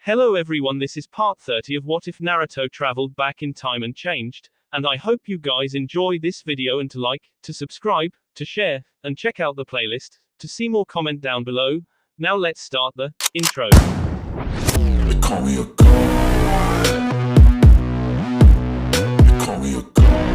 Hello everyone, this is part 30 of What If Naruto Traveled Back in Time and Changed, and I hope you guys enjoy this video and to like, to subscribe, to share, and check out the playlist, to see more comment down below. Now let's start the intro. They call me a god. They call me a god.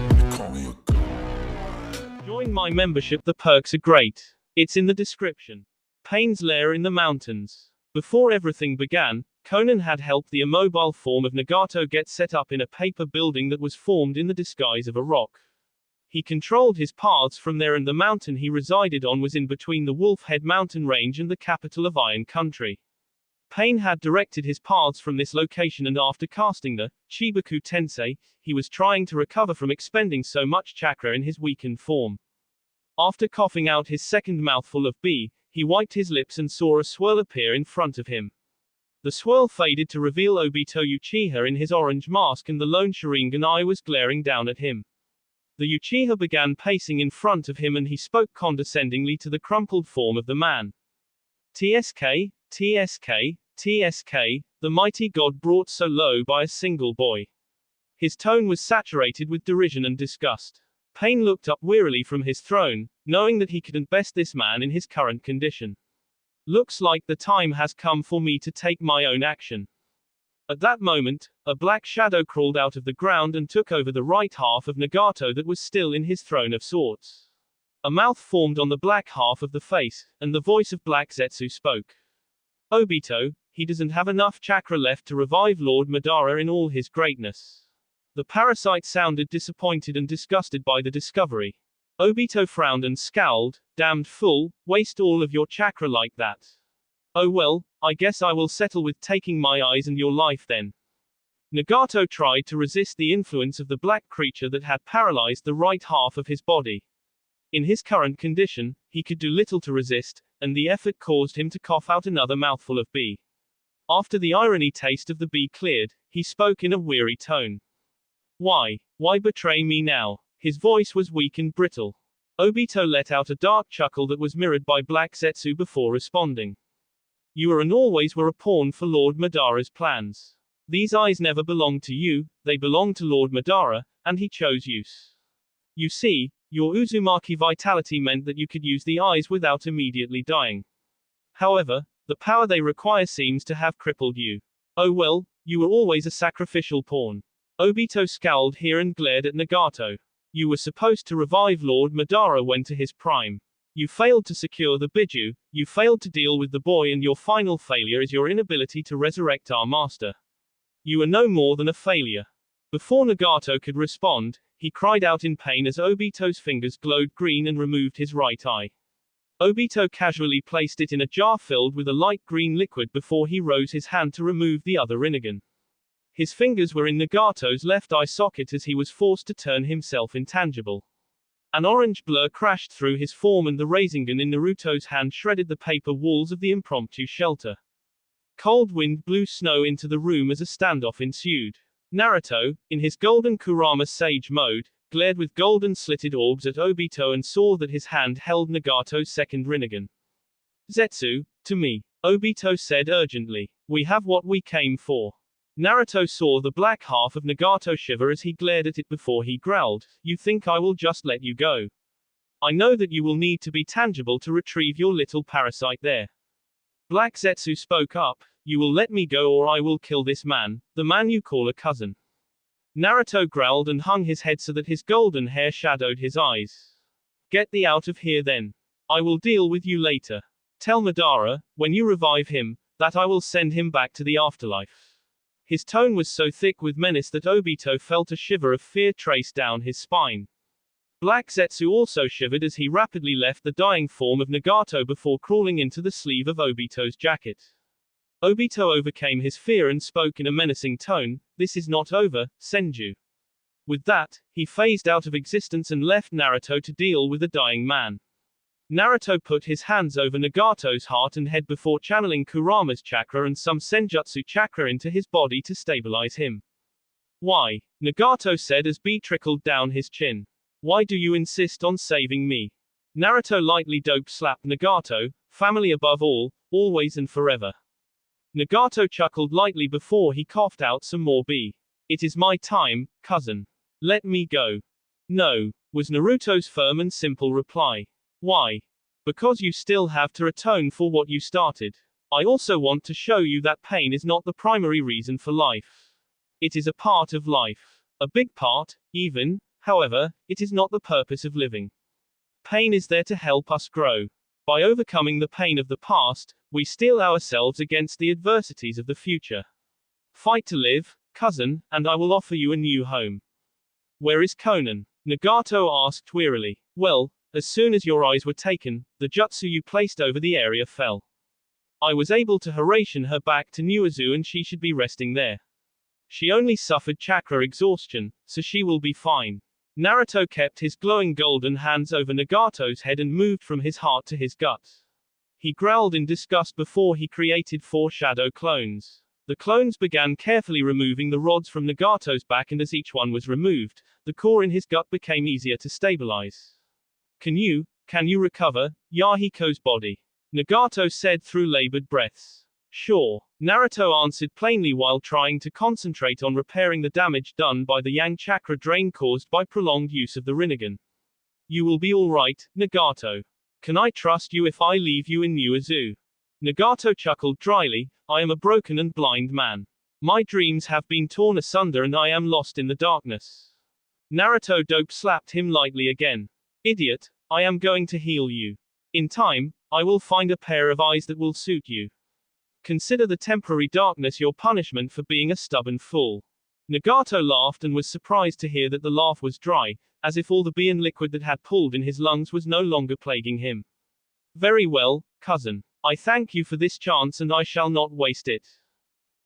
They call me a god. Join my membership, the perks are great. It's in the description. Pain's lair in the mountains. Before everything began, Conan had helped the immobile form of Nagato get set up in a paper building that was formed in the disguise of a rock. He controlled his paths from there, and the mountain he resided on was in between the Wolf Head mountain range and the capital of Iron Country. Pain had directed his paths from this location, and after casting the Chibaku Tensei, he was trying to recover from expending so much chakra in his weakened form. After coughing out his second mouthful of bee, he wiped his lips and saw a swirl appear in front of him. The swirl faded to reveal Obito Uchiha in his orange mask, and the lone Sharingan eye was glaring down at him. The Uchiha began pacing in front of him, and he spoke condescendingly to the crumpled form of the man. TSK, TSK, TSK, the mighty god brought so low by a single boy. His tone was saturated with derision and disgust. Pain looked up wearily from his throne, knowing that he couldn't best this man in his current condition. Looks like the time has come for me to take my own action. At that moment, a black shadow crawled out of the ground and took over the right half of Nagato that was still in his throne of sorts. A mouth formed on the black half of the face, and the voice of Black Zetsu spoke. Obito, he doesn't have enough chakra left to revive Lord Madara in all his greatness. The parasite sounded disappointed and disgusted by the discovery. Obito frowned and scowled. Damned fool, waste all of your chakra like that. Oh well, I guess I will settle with taking my eyes and your life then. Nagato tried to resist the influence of the black creature that had paralyzed the right half of his body. In his current condition, he could do little to resist, and the effort caused him to cough out another mouthful of bee. After the irony taste of the bee cleared, he spoke in a weary tone. Why betray me now? His voice was weak and brittle. Obito let out a dark chuckle that was mirrored by Black Zetsu before responding. You are and always were a pawn for Lord Madara's plans. These eyes never belonged to you, they belonged to Lord Madara, and he chose use. You see, your Uzumaki vitality meant that you could use the eyes without immediately dying. However, the power they require seems to have crippled you. Oh well, you were always a sacrificial pawn. Obito scowled here and glared at Nagato. You were supposed to revive Lord Madara when to his prime. You failed to secure the Biju, you failed to deal with the boy, and your final failure is your inability to resurrect our master. You are no more than a failure. Before Nagato could respond, he cried out in pain as Obito's fingers glowed green and removed his right eye. Obito casually placed it in a jar filled with a light green liquid before he rose his hand to remove the other Rinnegan. His fingers were in Nagato's left eye socket as he was forced to turn himself intangible. An orange blur crashed through his form, and the Rasengan in Naruto's hand shredded the paper walls of the impromptu shelter. Cold wind blew snow into the room as a standoff ensued. Naruto, in his golden Kurama Sage mode, glared with golden slitted orbs at Obito and saw that his hand held Nagato's second Rinnegan. Zetsu, to me, Obito said urgently. We have what we came for. Naruto saw the black half of Nagato shiver as he glared at it before he growled, You think I will just let you go? I know that you will need to be tangible to retrieve your little parasite there. Black Zetsu spoke up, You will let me go or I will kill this man, the man you call a cousin. Naruto growled and hung his head so that his golden hair shadowed his eyes. Get thee out of here then. I will deal with you later. Tell Madara, when you revive him, that I will send him back to the afterlife. His tone was so thick with menace that Obito felt a shiver of fear trace down his spine. Black Zetsu also shivered as he rapidly left the dying form of Nagato before crawling into the sleeve of Obito's jacket. Obito overcame his fear and spoke in a menacing tone, This is not over, Senju. With that, he phased out of existence and left Naruto to deal with the dying man. Naruto put his hands over Nagato's heart and head before channeling Kurama's chakra and some Senjutsu chakra into his body to stabilize him. Why? Nagato said as bee trickled down his chin. Why do you insist on saving me? Naruto lightly dope slapped Nagato, family above all, always and forever. Nagato chuckled lightly before he coughed out some more B. It is my time, cousin. Let me go. No, was Naruto's firm and simple reply. Why? Because you still have to atone for what you started. I also want to show you that pain is not the primary reason for life. It is a part of life. A big part, even, however, it is not the purpose of living. Pain is there to help us grow. By overcoming the pain of the past, we steel ourselves against the adversities of the future. Fight to live, cousin, and I will offer you a new home. Where is Conan? Nagato asked wearily. Well, as soon as your eyes were taken, the jutsu you placed over the area fell. I was able to haration her back to Nuazu and she should be resting there. She only suffered chakra exhaustion, so she will be fine. Naruto kept his glowing golden hands over Nagato's head and moved from his heart to his guts. He growled in disgust before he created 4 shadow clones. The clones began carefully removing the rods from Nagato's back, and as each one was removed, the core in his gut became easier to stabilize. Can you recover Yahiko's body? Nagato said through labored breaths. Sure, Naruto answered plainly while trying to concentrate on repairing the damage done by the yang chakra drain caused by prolonged use of the Rinnegan. You will be alright, Nagato. Can I trust you if I leave you in Nuazu? Nagato chuckled dryly, I am a broken and blind man. My dreams have been torn asunder and I am lost in the darkness. Naruto dope slapped him lightly again. Idiot, I am going to heal you. In time, I will find a pair of eyes that will suit you. Consider the temporary darkness your punishment for being a stubborn fool. Nagato laughed and was surprised to hear that the laugh was dry, as if all the bean liquid that had pooled in his lungs was no longer plaguing him. Very well, cousin. I thank you for this chance and I shall not waste it.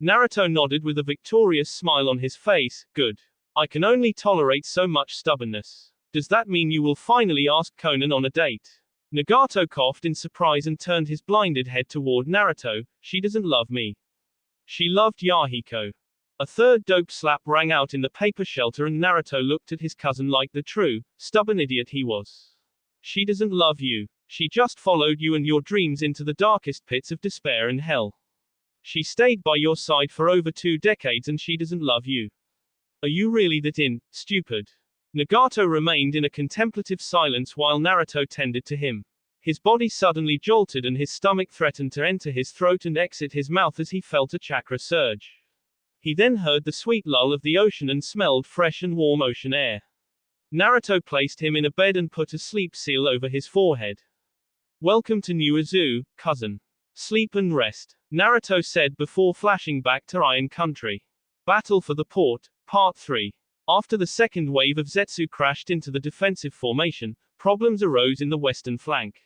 Naruto nodded with a victorious smile on his face. Good. I can only tolerate so much stubbornness. Does that mean you will finally ask Conan on a date? Nagato coughed in surprise and turned his blinded head toward Naruto. She doesn't love me. She loved Yahiko. A third dope slap rang out in the paper shelter and Naruto looked at his cousin like the true, stubborn idiot he was. She doesn't love you. She just followed you and your dreams into the darkest pits of despair and hell. She stayed by your side for over 2 decades and she doesn't love you. Are you really that stupid? Nagato remained in a contemplative silence while Naruto tended to him. His body suddenly jolted and his stomach threatened to enter his throat and exit his mouth as he felt a chakra surge. He then heard the sweet lull of the ocean and smelled fresh and warm ocean air. Naruto placed him in a bed and put a sleep seal over his forehead. Welcome to Nuazu, cousin. Sleep and rest, Naruto said before flashing back to Iron Country. Battle for the Port, Part 3. After the second wave of Zetsu crashed into the defensive formation, problems arose in the western flank.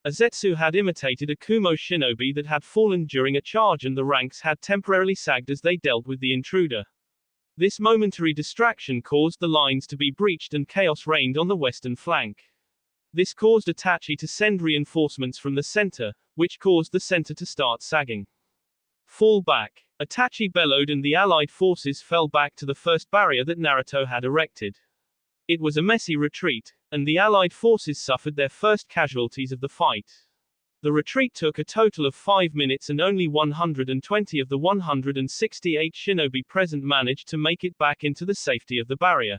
A Zetsu had imitated a Kumo shinobi that had fallen during a charge and the ranks had temporarily sagged as they dealt with the intruder. This momentary distraction caused the lines to be breached and chaos reigned on the western flank. This caused Itachi to send reinforcements from the center, which caused the center to start sagging. Fall back. Itachi bellowed and the allied forces fell back to the first barrier that Naruto had erected. It was a messy retreat, and the allied forces suffered their first casualties of the fight. The retreat took a total of 5 minutes and only 120 of the 168 shinobi present managed to make it back into the safety of the barrier.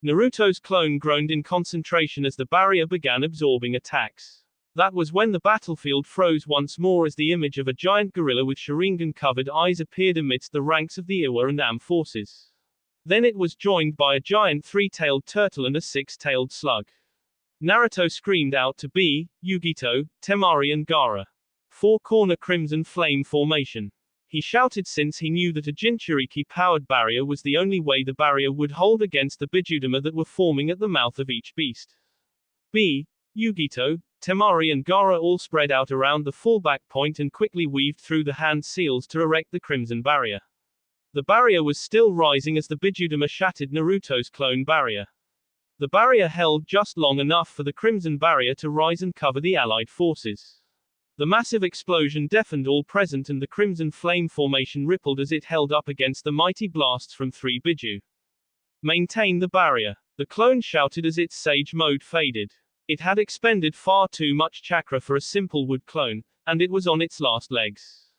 Naruto's clone groaned in concentration as the barrier began absorbing attacks. That was when the battlefield froze once more as the image of a giant gorilla with Sharingan-covered eyes appeared amidst the ranks of the Iwa and Am forces. Then it was joined by a giant 3-tailed turtle and a 6-tailed slug. Naruto screamed out to be Yugito, Temari and Gaara. 4-corner crimson flame formation. He shouted since he knew that a Jinchuriki-powered barrier was the only way the barrier would hold against the Bijudama that were forming at the mouth of each beast. Yugito, Temari and Gaara all spread out around the fallback point and quickly weaved through the hand seals to erect the crimson barrier. The barrier was still rising as the Bijudama shattered Naruto's clone barrier. The barrier held just long enough for the crimson barrier to rise and cover the allied forces. The massive explosion deafened all present and the crimson flame formation rippled as it held up against the mighty blasts from 3 Biju. Maintain the barrier. The clone shouted as its sage mode faded. It had expended far too much chakra for a simple wood clone, and it was on its last legs.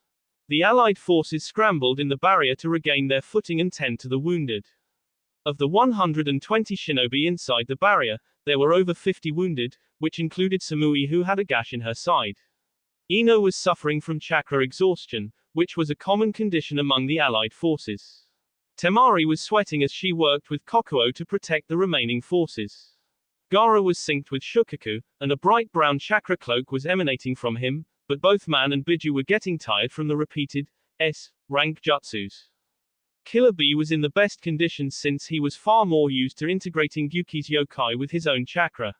The Allied forces scrambled in the barrier to regain their footing and tend to the wounded. Of the 120 shinobi inside the barrier, there were over 50 wounded, which included Samui, who had a gash in her side. Ino was suffering from chakra exhaustion, which was a common condition among the Allied forces. Temari was sweating as she worked with Kokuo to protect the remaining forces. Gaara was synced with Shukaku, and a bright brown chakra cloak was emanating from him, but both Man and Biju were getting tired from the repeated S-rank jutsus. Killer Bee was in the best condition since he was far more used to integrating Gyuki's yokai with his own chakra.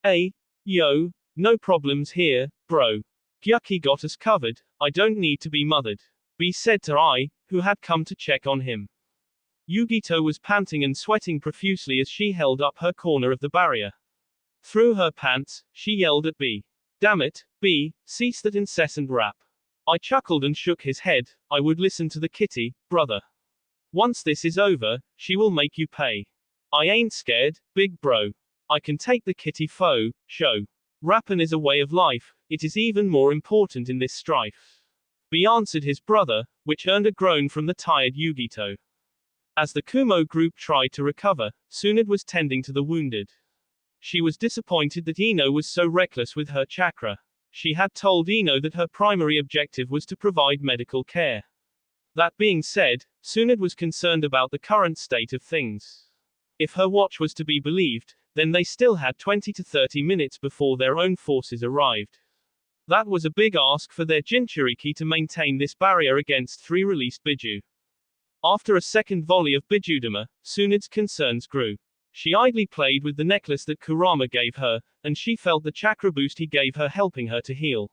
Hey, yo, no problems here, bro. Gyuki got us covered, I don't need to be mothered. Bee said to I, who had come to check on him. Yugito was panting and sweating profusely as she held up her corner of the barrier. Through her pants, she yelled at Bee. Damn it, Bee, cease that incessant rap. I chuckled and shook his head, I would listen to the kitty, brother. Once this is over, she will make you pay. I ain't scared, big bro. I can take the kitty foe, show. Rappin' is a way of life, it is even more important in this strife. Bee answered his brother, which earned a groan from the tired Yugito. As the Kumo group tried to recover, Tsunade was tending to the wounded. She was disappointed that Ino was so reckless with her chakra. She had told Ino that her primary objective was to provide medical care. That being said, Tsunade was concerned about the current state of things. If her watch was to be believed, then they still had 20 to 30 minutes before their own forces arrived. That was a big ask for their Jinchuriki to maintain this barrier against 3 released Biju. After a second volley of Bijudama, Tsunade's concerns grew. She idly played with the necklace that Kurama gave her, and she felt the chakra boost he gave her helping her to heal.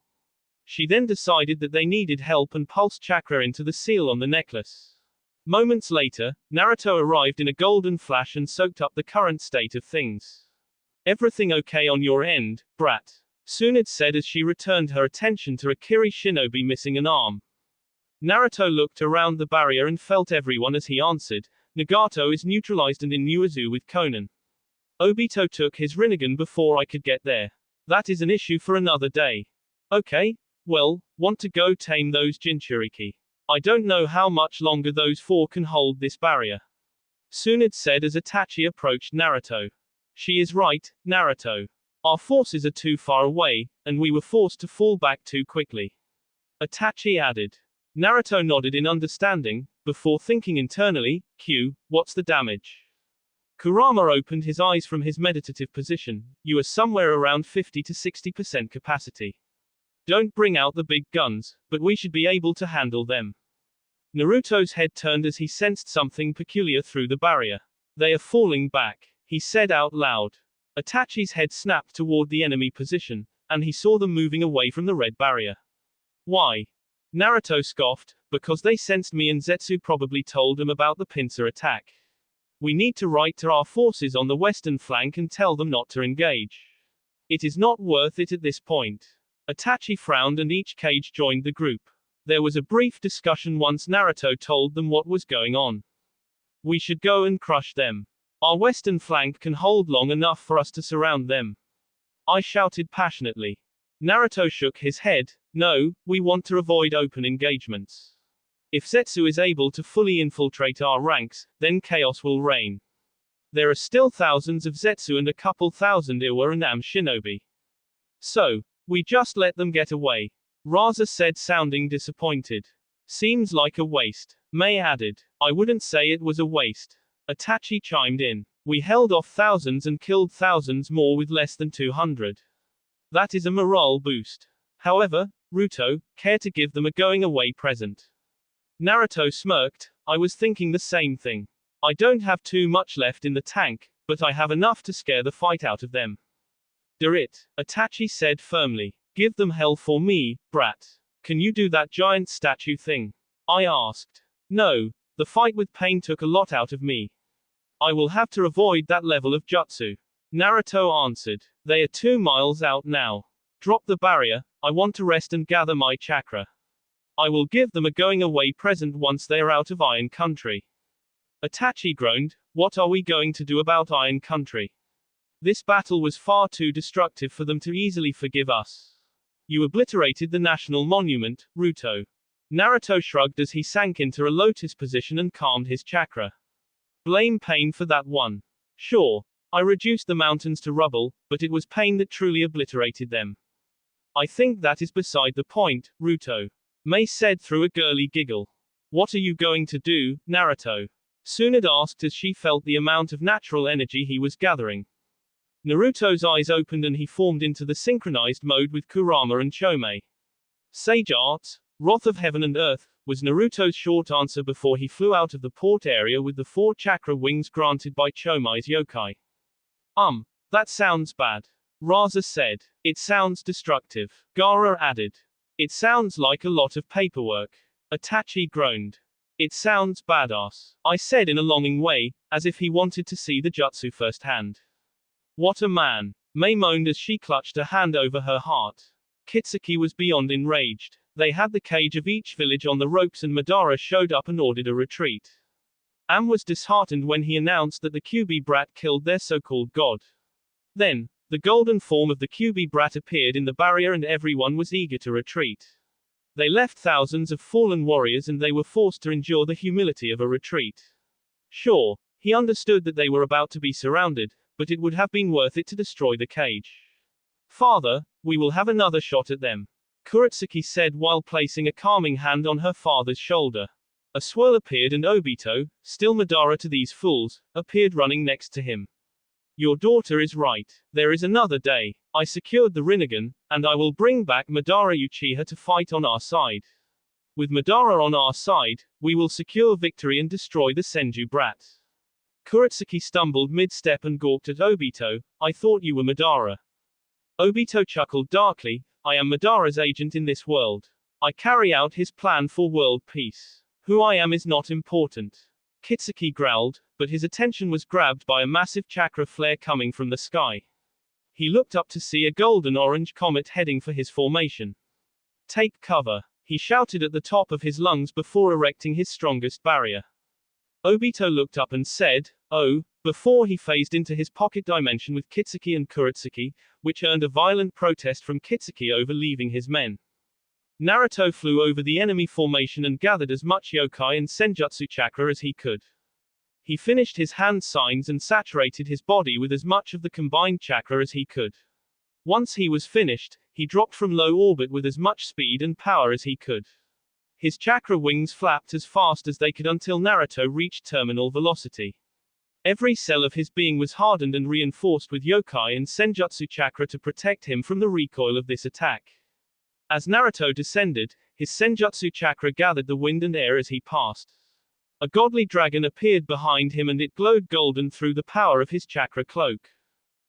She then decided that they needed help and pulsed chakra into the seal on the necklace. Moments later, Naruto arrived in a golden flash and soaked up the current state of things. Everything okay on your end, brat? Tsunade said as she returned her attention to a Kiri shinobi missing an arm. Naruto looked around the barrier and felt everyone as he answered, Nagato is neutralized and in Nuazu with Konan. Obito took his Rinnegan before I could get there. That is an issue for another day. Okay, well, want to go tame those Jinchuriki. I don't know how much longer those 4 can hold this barrier. Tsunade said as Itachi approached Naruto. She is right, Naruto. Our forces are too far away, and we were forced to fall back too quickly. Itachi added. Naruto nodded in understanding, before thinking internally, Q, what's the damage? Kurama opened his eyes from his meditative position, you are somewhere around 50 to 60% capacity. Don't bring out the big guns, but we should be able to handle them. Naruto's head turned as he sensed something peculiar through the barrier. They are falling back, he said out loud. Itachi's head snapped toward the enemy position, and he saw them moving away from the red barrier. Why? Naruto scoffed, because they sensed me and Zetsu probably told them about the pincer attack. We need to write to our forces on the western flank and tell them not to engage. It is not worth it at this point. Itachi frowned and each cage joined the group. There was a brief discussion once Naruto told them what was going on. We should go and crush them. Our western flank can hold long enough for us to surround them. I shouted passionately. Naruto shook his head, no, we want to avoid open engagements. If Zetsu is able to fully infiltrate our ranks, then chaos will reign. There are still thousands of Zetsu and a couple thousand Iwa and Am shinobi. So, we just let them get away. Raza said sounding disappointed. Seems like a waste. Mei added. I wouldn't say it was a waste. Itachi chimed in. We held off thousands and killed thousands more with less than 200. That is a morale boost. However, Ruto, care to give them a going-away present? Naruto smirked, I was thinking the same thing. I don't have too much left in the tank, but I have enough to scare the fight out of them. Do it, Itachi said firmly. Give them hell for me, brat. Can you do that giant statue thing? I asked. No, the fight with pain took a lot out of me. I will have to avoid that level of jutsu. Naruto answered. They are 2 miles out now. Drop the barrier, I want to rest and gather my chakra. I will give them a going-away present once they are out of Iron Country. Itachi groaned, what are we going to do about Iron Country? This battle was far too destructive for them to easily forgive us. You obliterated the national monument, Naruto. Naruto shrugged as he sank into a lotus position and calmed his chakra. Blame pain for that one. Sure, I reduced the mountains to rubble, but it was pain that truly obliterated them. I think that is beside the point, Naruto. Mei said through a girly giggle. What are you going to do, Naruto? Tsunade asked as she felt the amount of natural energy he was gathering. Naruto's eyes opened and he formed into the synchronized mode with Kurama and Chomei. Sage Arts, Wrath of Heaven and Earth, was Naruto's short answer before he flew out of the port area with the 4 chakra wings granted by Chomei's yokai. That sounds bad. Raza said. It sounds destructive. Gaara added. It sounds like a lot of paperwork. Itachi groaned. It sounds badass, I said in a longing way, as if he wanted to see the jutsu firsthand. What a man. Mei moaned as she clutched a hand over her heart. Kitsuki was beyond enraged. They had the cage of each village on the ropes and Madara showed up and ordered a retreat. Am was disheartened when he announced that the QB brat killed their so-called god. Then, the golden form of the QB brat appeared in the barrier and everyone was eager to retreat. They left thousands of fallen warriors and they were forced to endure the humility of a retreat. Sure, he understood that they were about to be surrounded, but it would have been worth it to destroy the cage. Father, we will have another shot at them. Kuretsuki said while placing a calming hand on her father's shoulder. A swirl appeared and Obito, still Madara to these fools, appeared running next to him. Your daughter is right. There is another day. I secured the Rinnegan, and I will bring back Madara Uchiha to fight on our side. With Madara on our side, we will secure victory and destroy the Senju brat. Kuretsuki stumbled mid-step and gawked at Obito. I thought you were Madara. Obito chuckled darkly. I am Madara's agent in this world. I carry out his plan for world peace. Who I am is not important. Kitsuki growled, but his attention was grabbed by a massive chakra flare coming from the sky. He looked up to see a golden-orange comet heading for his formation. Take cover, he shouted at the top of his lungs before erecting his strongest barrier. Obito looked up and said, "Oh," before he phased into his pocket dimension with Kitsuki and Kuretsuki, which earned a violent protest from Kitsuki over leaving his men. Naruto flew over the enemy formation and gathered as much yokai and senjutsu chakra as he could. He finished his hand signs and saturated his body with as much of the combined chakra as he could. Once he was finished, he dropped from low orbit with as much speed and power as he could. His chakra wings flapped as fast as they could until Naruto reached terminal velocity. Every cell of his being was hardened and reinforced with yokai and senjutsu chakra to protect him from the recoil of this attack. As Naruto descended, his senjutsu chakra gathered the wind and air as he passed. A godly dragon appeared behind him and it glowed golden through the power of his chakra cloak.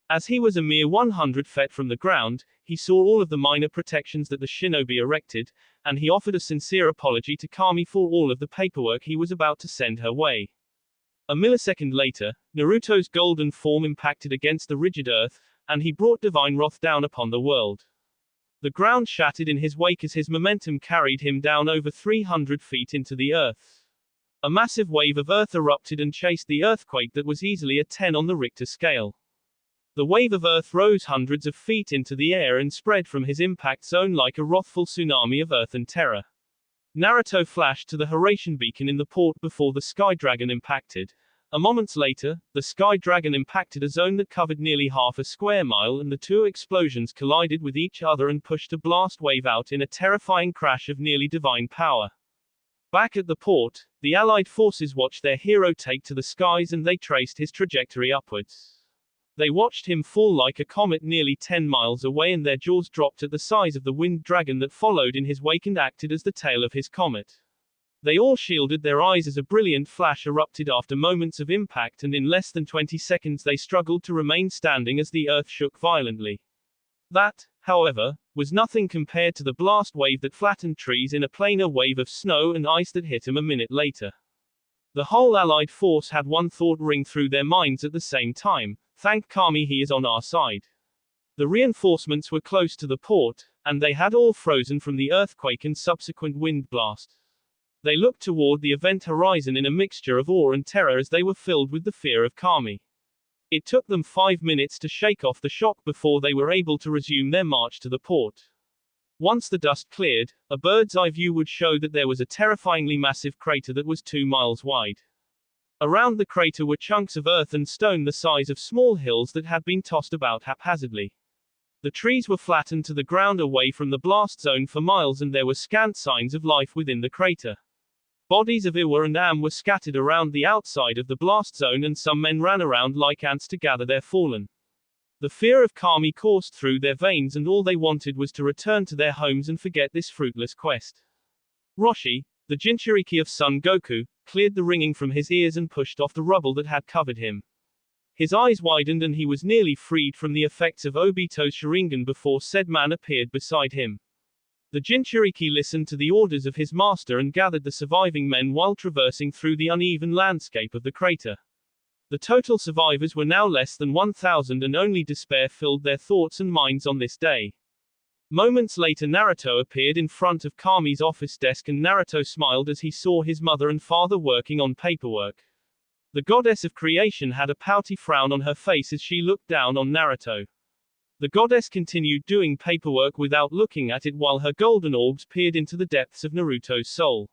As he was a mere 100 feet from the ground, he saw all of the minor protections that the shinobi erected, and he offered a sincere apology to Kami for all of the paperwork he was about to send her way. A millisecond later, Naruto's golden form impacted against the rigid earth, and he brought divine wrath down upon the world. The ground shattered in his wake as his momentum carried him down over 300 feet into the earth. A massive wave of earth erupted and chased the earthquake that was easily a 10 on the Richter scale. The wave of earth rose hundreds of feet into the air and spread from his impact zone like a wrathful tsunami of earth and terror. Naruto flashed to the Horatian beacon in the port before the Sky Dragon impacted. A moment later, the Sky Dragon impacted a zone that covered nearly half a square mile and the two explosions collided with each other and pushed a blast wave out in a terrifying crash of nearly divine power. Back at the port, the Allied forces watched their hero take to the skies and they traced his trajectory upwards. They watched him fall like a comet nearly 10 miles away and their jaws dropped at the size of the winged dragon that followed in his wake and acted as the tail of his comet. They all shielded their eyes as a brilliant flash erupted after moments of impact and in less than 20 seconds they struggled to remain standing as the earth shook violently. That, however, was nothing compared to the blast wave that flattened trees in a planar wave of snow and ice that hit him a minute later. The whole Allied force had one thought ring through their minds at the same time: thank Kami he is on our side. The reinforcements were close to the port, and they had all frozen from the earthquake and subsequent wind blast. They looked toward the event horizon in a mixture of awe and terror as they were filled with the fear of Kami. It took them 5 minutes to shake off the shock before they were able to resume their march to the port. Once the dust cleared, a bird's eye view would show that there was a terrifyingly massive crater that was 2 miles wide. Around the crater were chunks of earth and stone the size of small hills that had been tossed about haphazardly. The trees were flattened to the ground away from the blast zone for miles, and there were scant signs of life within the crater. Bodies of Iwa and Am were scattered around the outside of the blast zone, and some men ran around like ants to gather their fallen. The fear of Kami coursed through their veins, and all they wanted was to return to their homes and forget this fruitless quest. Roshi, the Jinchuriki of Son Goku, cleared the ringing from his ears and pushed off the rubble that had covered him. His eyes widened and he was nearly freed from the effects of Obito's Sharingan before said man appeared beside him. The Jinchuriki listened to the orders of his master and gathered the surviving men while traversing through the uneven landscape of the crater. The total survivors were now less than 1,000, and only despair filled their thoughts and minds on this day. Moments later, Naruto appeared in front of Kami's office desk, and Naruto smiled as he saw his mother and father working on paperwork. The goddess of creation had a pouty frown on her face as she looked down on Naruto. The goddess continued doing paperwork without looking at it while her golden orbs peered into the depths of Naruto's soul.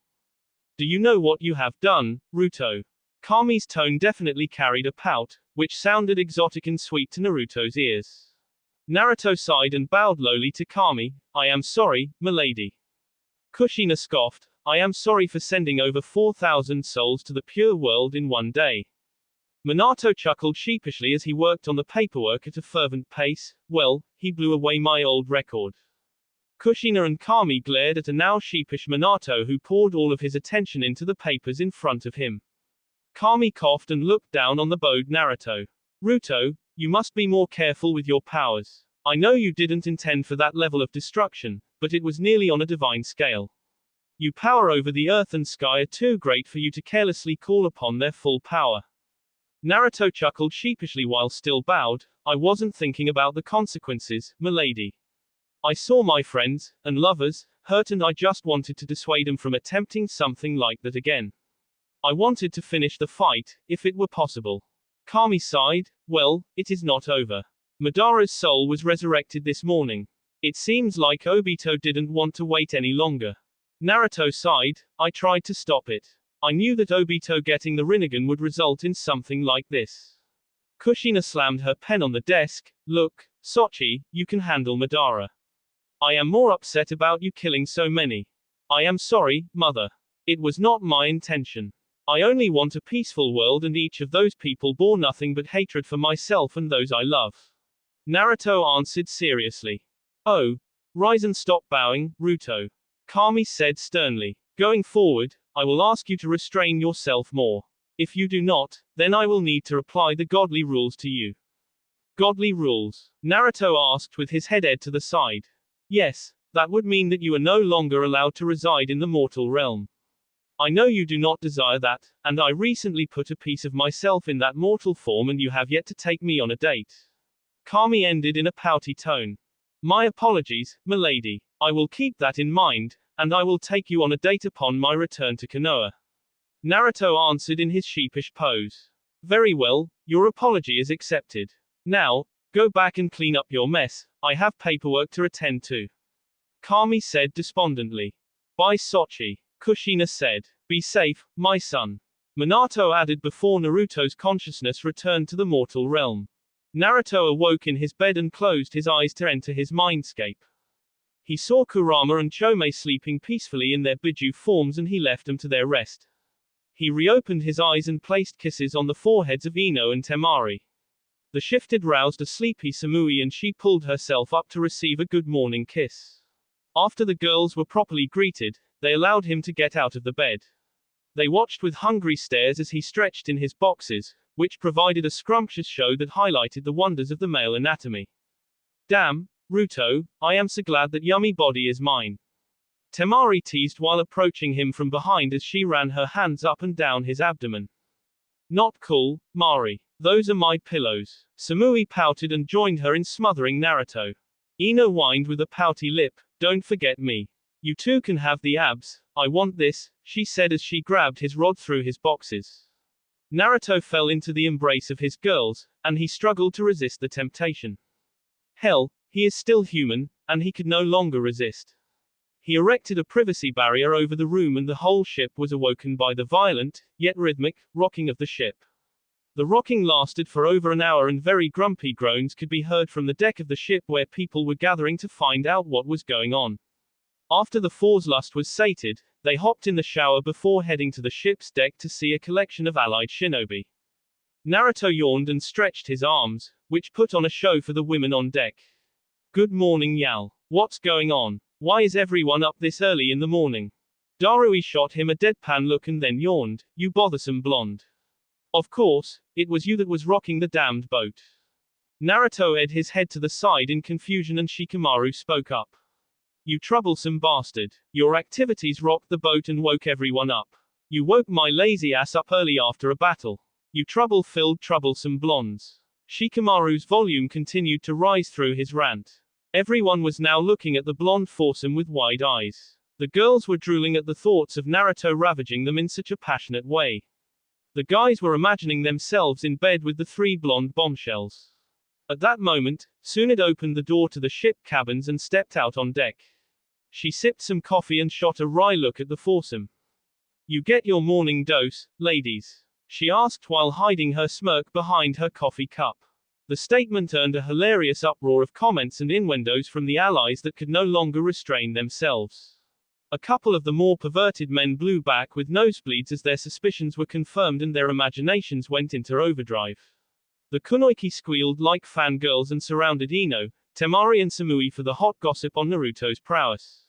Do you know what you have done, Ruto? Kami's tone definitely carried a pout, which sounded exotic and sweet to Naruto's ears. Naruto sighed and bowed lowly to Kami. I am sorry, milady. Kushina scoffed. I am sorry for sending over 4,000 souls to the pure world in one day. Minato chuckled sheepishly as he worked on the paperwork at a fervent pace. Well, he blew away my old record. Kushina and Kami glared at a now sheepish Minato who poured all of his attention into the papers in front of him. Kami coughed and looked down on the bowed Naruto. Ruto, you must be more careful with your powers. I know you didn't intend for that level of destruction, but it was nearly on a divine scale. Your power over the earth and sky are too great for you to carelessly call upon their full power. Naruto chuckled sheepishly while still bowed. I wasn't thinking about the consequences, milady. I saw my friends, and lovers, hurt, and I just wanted to dissuade them from attempting something like that again. I wanted to finish the fight, if it were possible. Kami sighed. Well, it is not over. Madara's soul was resurrected this morning. It seems like Obito didn't want to wait any longer. Naruto sighed. I tried to stop it. I knew that Obito getting the Rinnegan would result in something like this. Kushina slammed her pen on the desk. Look, Sochi, you can handle Madara. I am more upset about you killing so many. I am sorry, mother. It was not my intention. I only want a peaceful world, and each of those people bore nothing but hatred for myself and those I love. Naruto answered seriously. Oh. Rise and stop bowing, Ruto. Kami said sternly. Going forward, I will ask you to restrain yourself more. If you do not, then I will need to apply the godly rules to you. Godly rules? Naruto asked with his head to the side. Yes, that would mean that you are no longer allowed to reside in the mortal realm. I know you do not desire that, and I recently put a piece of myself in that mortal form, and you have yet to take me on a date. Kami ended in a pouty tone. My apologies, milady. I will keep that in mind, and I will take you on a date upon my return to Konoha. Naruto answered in his sheepish pose. Very well, your apology is accepted. Now, go back and clean up your mess. I have paperwork to attend to. Kami said despondently. Bye, Sochi. Kushina said. Be safe, my son. Minato added before Naruto's consciousness returned to the mortal realm. Naruto awoke in his bed and closed his eyes to enter his mindscape. He saw Kurama and Chome sleeping peacefully in their Biju forms, and he left them to their rest. He reopened his eyes and placed kisses on the foreheads of Ino and Temari. The shifted roused a sleepy Samui, and she pulled herself up to receive a good morning kiss. After the girls were properly greeted, they allowed him to get out of the bed. They watched with hungry stares as he stretched in his boxes, which provided a scrumptious show that highlighted the wonders of the male anatomy. Damn, Ruto, I am so glad that yummy body is mine. Temari teased while approaching him from behind as she ran her hands up and down his abdomen. Not cool, Mari. Those are my pillows. Samui pouted and joined her in smothering Naruto. Ino whined with a pouty lip. Don't forget me. You two can have the abs. I want this, she said as she grabbed his rod through his boxes. Naruto fell into the embrace of his girls, and he struggled to resist the temptation. Hell, he is still human, and he could no longer resist. He erected a privacy barrier over the room, and the whole ship was awoken by the violent, yet rhythmic, rocking of the ship. The rocking lasted for over an hour, and very grumpy groans could be heard from the deck of the ship where people were gathering to find out what was going on. After the four's lust was sated, they hopped in the shower before heading to the ship's deck to see a collection of allied shinobi. Naruto yawned and stretched his arms, which put on a show for the women on deck. Good morning, Yal. What's going on? Why is everyone up this early in the morning? Darui shot him a deadpan look and then yawned. You bothersome blonde. Of course, it was you that was rocking the damned boat. Naruto edged his head to the side in confusion, and Shikamaru spoke up. You troublesome bastard. Your activities rocked the boat and woke everyone up. You woke my lazy ass up early after a battle. You trouble-filled troublesome blondes. Shikamaru's volume continued to rise through his rant. Everyone was now looking at the blonde foursome with wide eyes. The girls were drooling at the thoughts of Naruto ravaging them in such a passionate way. The guys were imagining themselves in bed with the three blonde bombshells. At that moment, Tsunade opened the door to the ship cabins and stepped out on deck. She sipped some coffee and shot a wry look at the foursome. You get your morning dose, ladies? She asked while hiding her smirk behind her coffee cup. The statement earned a hilarious uproar of comments and innuendos from the allies that could no longer restrain themselves. A couple of the more perverted men blew back with nosebleeds as their suspicions were confirmed and their imaginations went into overdrive. The kunoiki squealed like fangirls and surrounded Ino, Temari and Samui for the hot gossip on Naruto's prowess.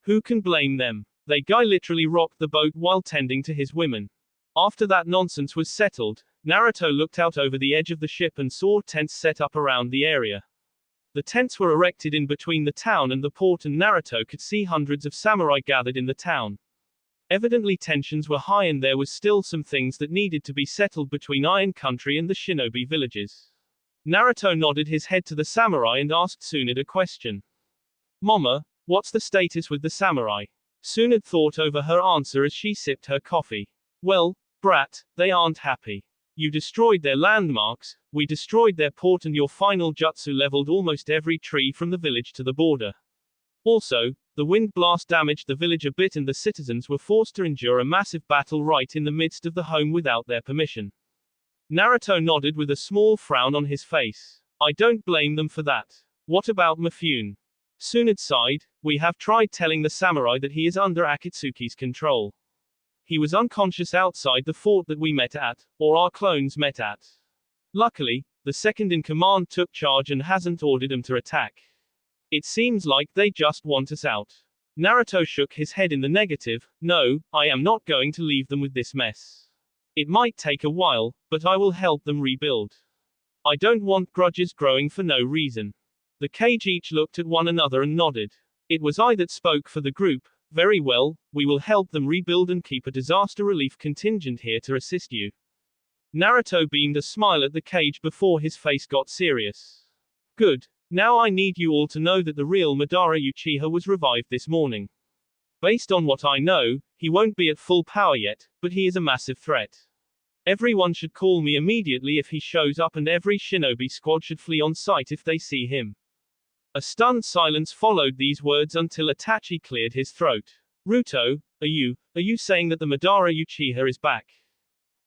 Who can blame them? They guy literally rocked the boat while tending to his women. After that nonsense was settled, Naruto looked out over the edge of the ship and saw tents set up around the area. The tents were erected in between the town and the port, and Naruto could see hundreds of samurai gathered in the town. Evidently tensions were high and there was still some things that needed to be settled between Iron Country and the shinobi villages. Naruto nodded his head to the samurai and asked Tsunade a question. Mama, what's the status with the samurai? Tsunade thought over her answer as she sipped her coffee. Well, brat, they aren't happy. You destroyed their landmarks, we destroyed their port, and your final jutsu leveled almost every tree from the village to the border. Also, the wind blast damaged the village a bit and the citizens were forced to endure a massive battle right in the midst of the home without their permission. Naruto nodded with a small frown on his face. I don't blame them for that. What about Mifune? Tsunade sighed. We have tried telling the samurai that he is under Akatsuki's control. He was unconscious outside the fort that we met at, or our clones met at. Luckily, the second in command took charge and hasn't ordered them to attack. It seems like they just want us out. Naruto shook his head in the negative. No, I am not going to leave them with this mess. It might take a while, but I will help them rebuild. I don't want grudges growing for no reason. The Kage each looked at one another and nodded. It was I that spoke for the group. Very well, we will help them rebuild and keep a disaster relief contingent here to assist you. Naruto beamed a smile at the Kage before his face got serious. Good. Now I need you all to know that the real Madara Uchiha was revived this morning. Based on what I know, he won't be at full power yet, but he is a massive threat. Everyone should call me immediately if he shows up, and every shinobi squad should flee on sight if they see him. A stunned silence followed these words until Itachi cleared his throat. Ruto, are you saying that the Madara Uchiha is back?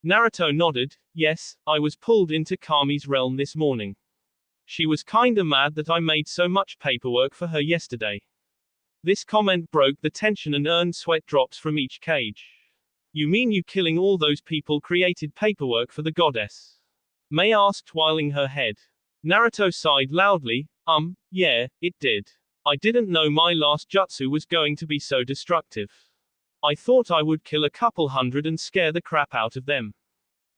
Naruto nodded. Yes, I was pulled into Kami's realm this morning. She was kinda mad that I made so much paperwork for her yesterday. This comment broke the tension and earned sweat drops from each Kage. You mean you killing all those people created paperwork for the goddess? Mei asked, twirling her head. Naruto sighed loudly. Yeah, it did. I didn't know my last jutsu was going to be so destructive. I thought I would kill a couple hundred and scare the crap out of them.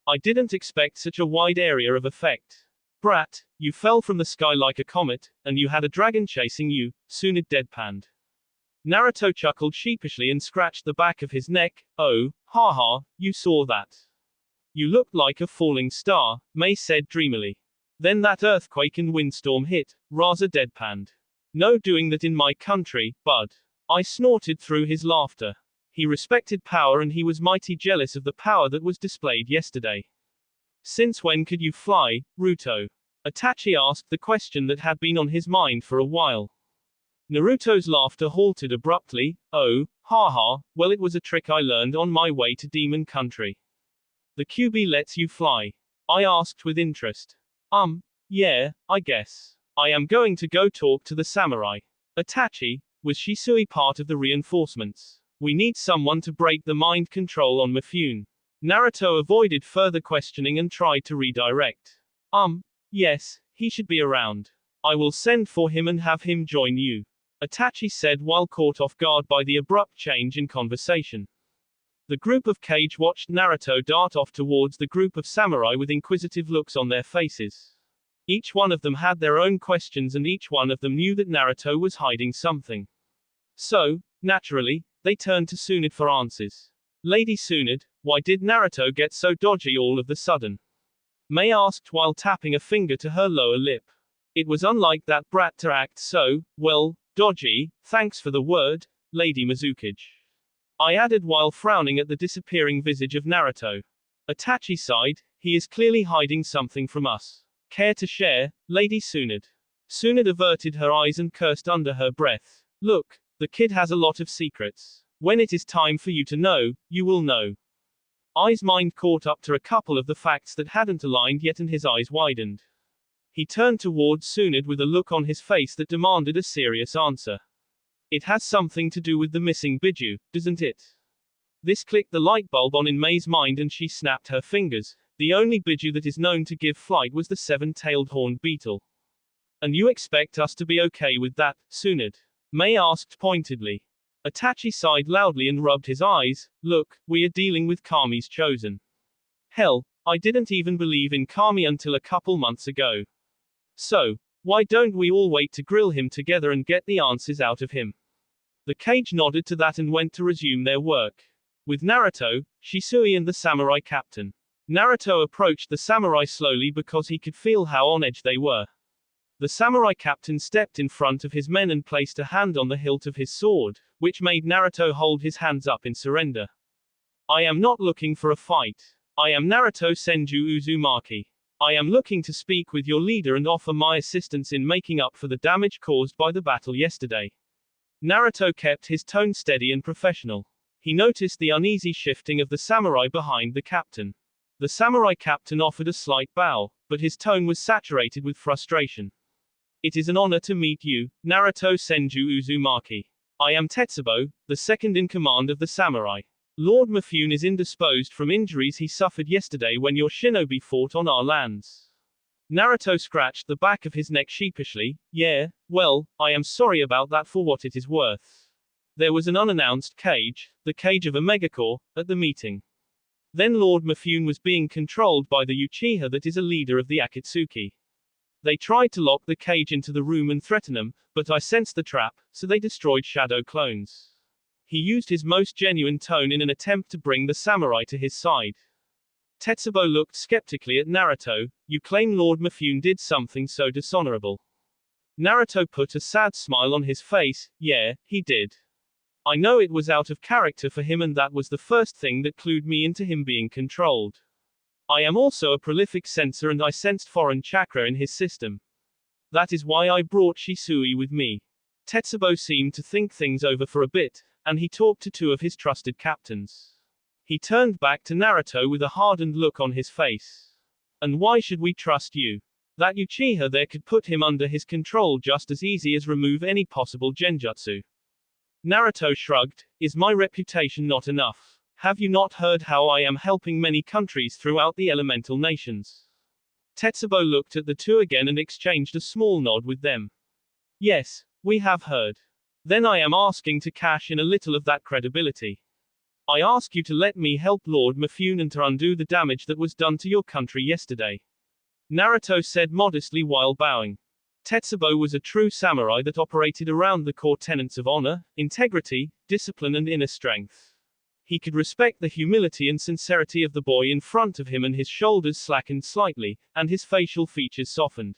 I didn't expect such a wide area of effect. Brat, you fell from the sky like a comet, and you had a dragon chasing you, Tsunade deadpanned. Naruto chuckled sheepishly and scratched the back of his neck. Oh, haha, you saw that. You looked like a falling star, Mei said dreamily. Then that earthquake and windstorm hit, Raza deadpanned. No doing that in my country, bud. I snorted through his laughter. He respected power and he was mighty jealous of the power that was displayed yesterday. Since when could you fly, Ruto? Itachi asked the question that had been on his mind for a while. Naruto's laughter halted abruptly. Oh, haha, well it was a trick I learned on my way to Demon Country. The QB lets you fly? I asked with interest. Yeah, I guess. I am going to go talk to the samurai. Itachi, was Shisui part of the reinforcements? We need someone to break the mind control on Mifune. Naruto avoided further questioning and tried to redirect. Yes, he should be around. I will send for him and have him join you. Itachi said while caught off guard by the abrupt change in conversation. The group of Kage watched Naruto dart off towards the group of samurai with inquisitive looks on their faces. Each one of them had their own questions and each one of them knew that Naruto was hiding something. So, naturally, they turned to Tsunade for answers. Lady Tsunade, why did Naruto get so dodgy all of the sudden? Mei asked while tapping a finger to her lower lip. It was unlike that brat to act so, well, dodgy, thanks for the word, Lady Mizukage. I added while frowning at the disappearing visage of Naruto. Itachi sighed, he is clearly hiding something from us. Care to share, Lady Tsunade? Tsunade averted her eyes and cursed under her breath. Look, the kid has a lot of secrets. When it is time for you to know, you will know. Ai's mind caught up to a couple of the facts that hadn't aligned yet and his eyes widened. He turned towards Tsunade with a look on his face that demanded a serious answer. It has something to do with the missing Biju, doesn't it? This clicked the light bulb on in Mei's mind and she snapped her fingers. The only Biju that is known to give flight was the seven-tailed horned beetle. And you expect us to be okay with that, Tsunade? Mei asked pointedly. Itachi sighed loudly and rubbed his eyes. Look, we are dealing with Kami's chosen. Hell, I didn't even believe in Kami until a couple months ago. So, why don't we all wait to grill him together and get the answers out of him? The Kage nodded to that and went to resume their work. With Naruto, Shisui and the samurai captain. Naruto approached the samurai slowly because he could feel how on edge they were. The samurai captain stepped in front of his men and placed a hand on the hilt of his sword, which made Naruto hold his hands up in surrender. I am not looking for a fight. I am Naruto Senju Uzumaki. I am looking to speak with your leader and offer my assistance in making up for the damage caused by the battle yesterday. Naruto kept his tone steady and professional. He noticed the uneasy shifting of the samurai behind the captain. The samurai captain offered a slight bow, but his tone was saturated with frustration. It is an honor to meet you, Naruto Senju Uzumaki. I am Tetsubo, the second in command of the samurai. Lord Mifune is indisposed from injuries he suffered yesterday when your shinobi fought on our lands. Naruto scratched the back of his neck sheepishly. Yeah, well, I am sorry about that for what it is worth. There was an unannounced cage, the cage of a megacore, at the meeting. Then Lord Mifune was being controlled by the Uchiha that is a leader of the Akatsuki. They tried to lock the cage into the room and threaten him, but I sensed the trap, so they destroyed shadow clones. He used his most genuine tone in an attempt to bring the samurai to his side. Tetsubo looked skeptically at Naruto. You claim Lord Mifune did something so dishonorable. Naruto put a sad smile on his face. Yeah, he did. I know it was out of character for him and that was the first thing that clued me into him being controlled. I am also a prolific sensor and I sensed foreign chakra in his system. That is why I brought Shisui with me. Tetsubo seemed to think things over for a bit, and he talked to two of his trusted captains. He turned back to Naruto with a hardened look on his face. And why should we trust you? That Uchiha there could put him under his control just as easy as remove any possible genjutsu. Naruto shrugged. Is my reputation not enough? Have you not heard how I am helping many countries throughout the elemental nations? Tetsubo looked at the two again and exchanged a small nod with them. Yes, we have heard. Then I am asking to cash in a little of that credibility. I ask you to let me help Lord Mifune and to undo the damage that was done to your country yesterday. Naruto said modestly while bowing. Tetsubo was a true samurai that operated around the core tenets of honor, integrity, discipline and inner strength. He could respect the humility and sincerity of the boy in front of him and his shoulders slackened slightly, and his facial features softened.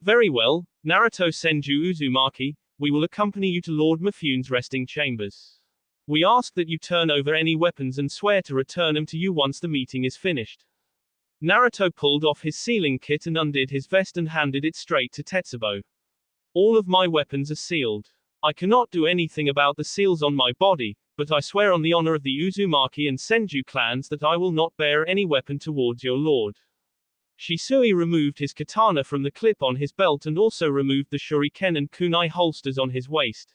Very well, Naruto Senju Uzumaki, we will accompany you to Lord Mifune's resting chambers. We ask that you turn over any weapons and swear to return them to you once the meeting is finished. Naruto pulled off his sealing kit and undid his vest and handed it straight to Tetsubo. All of my weapons are sealed. I cannot do anything about the seals on my body, but I swear on the honor of the Uzumaki and Senju clans that I will not bear any weapon towards your lord. Shisui removed his katana from the clip on his belt and also removed the shuriken and kunai holsters on his waist.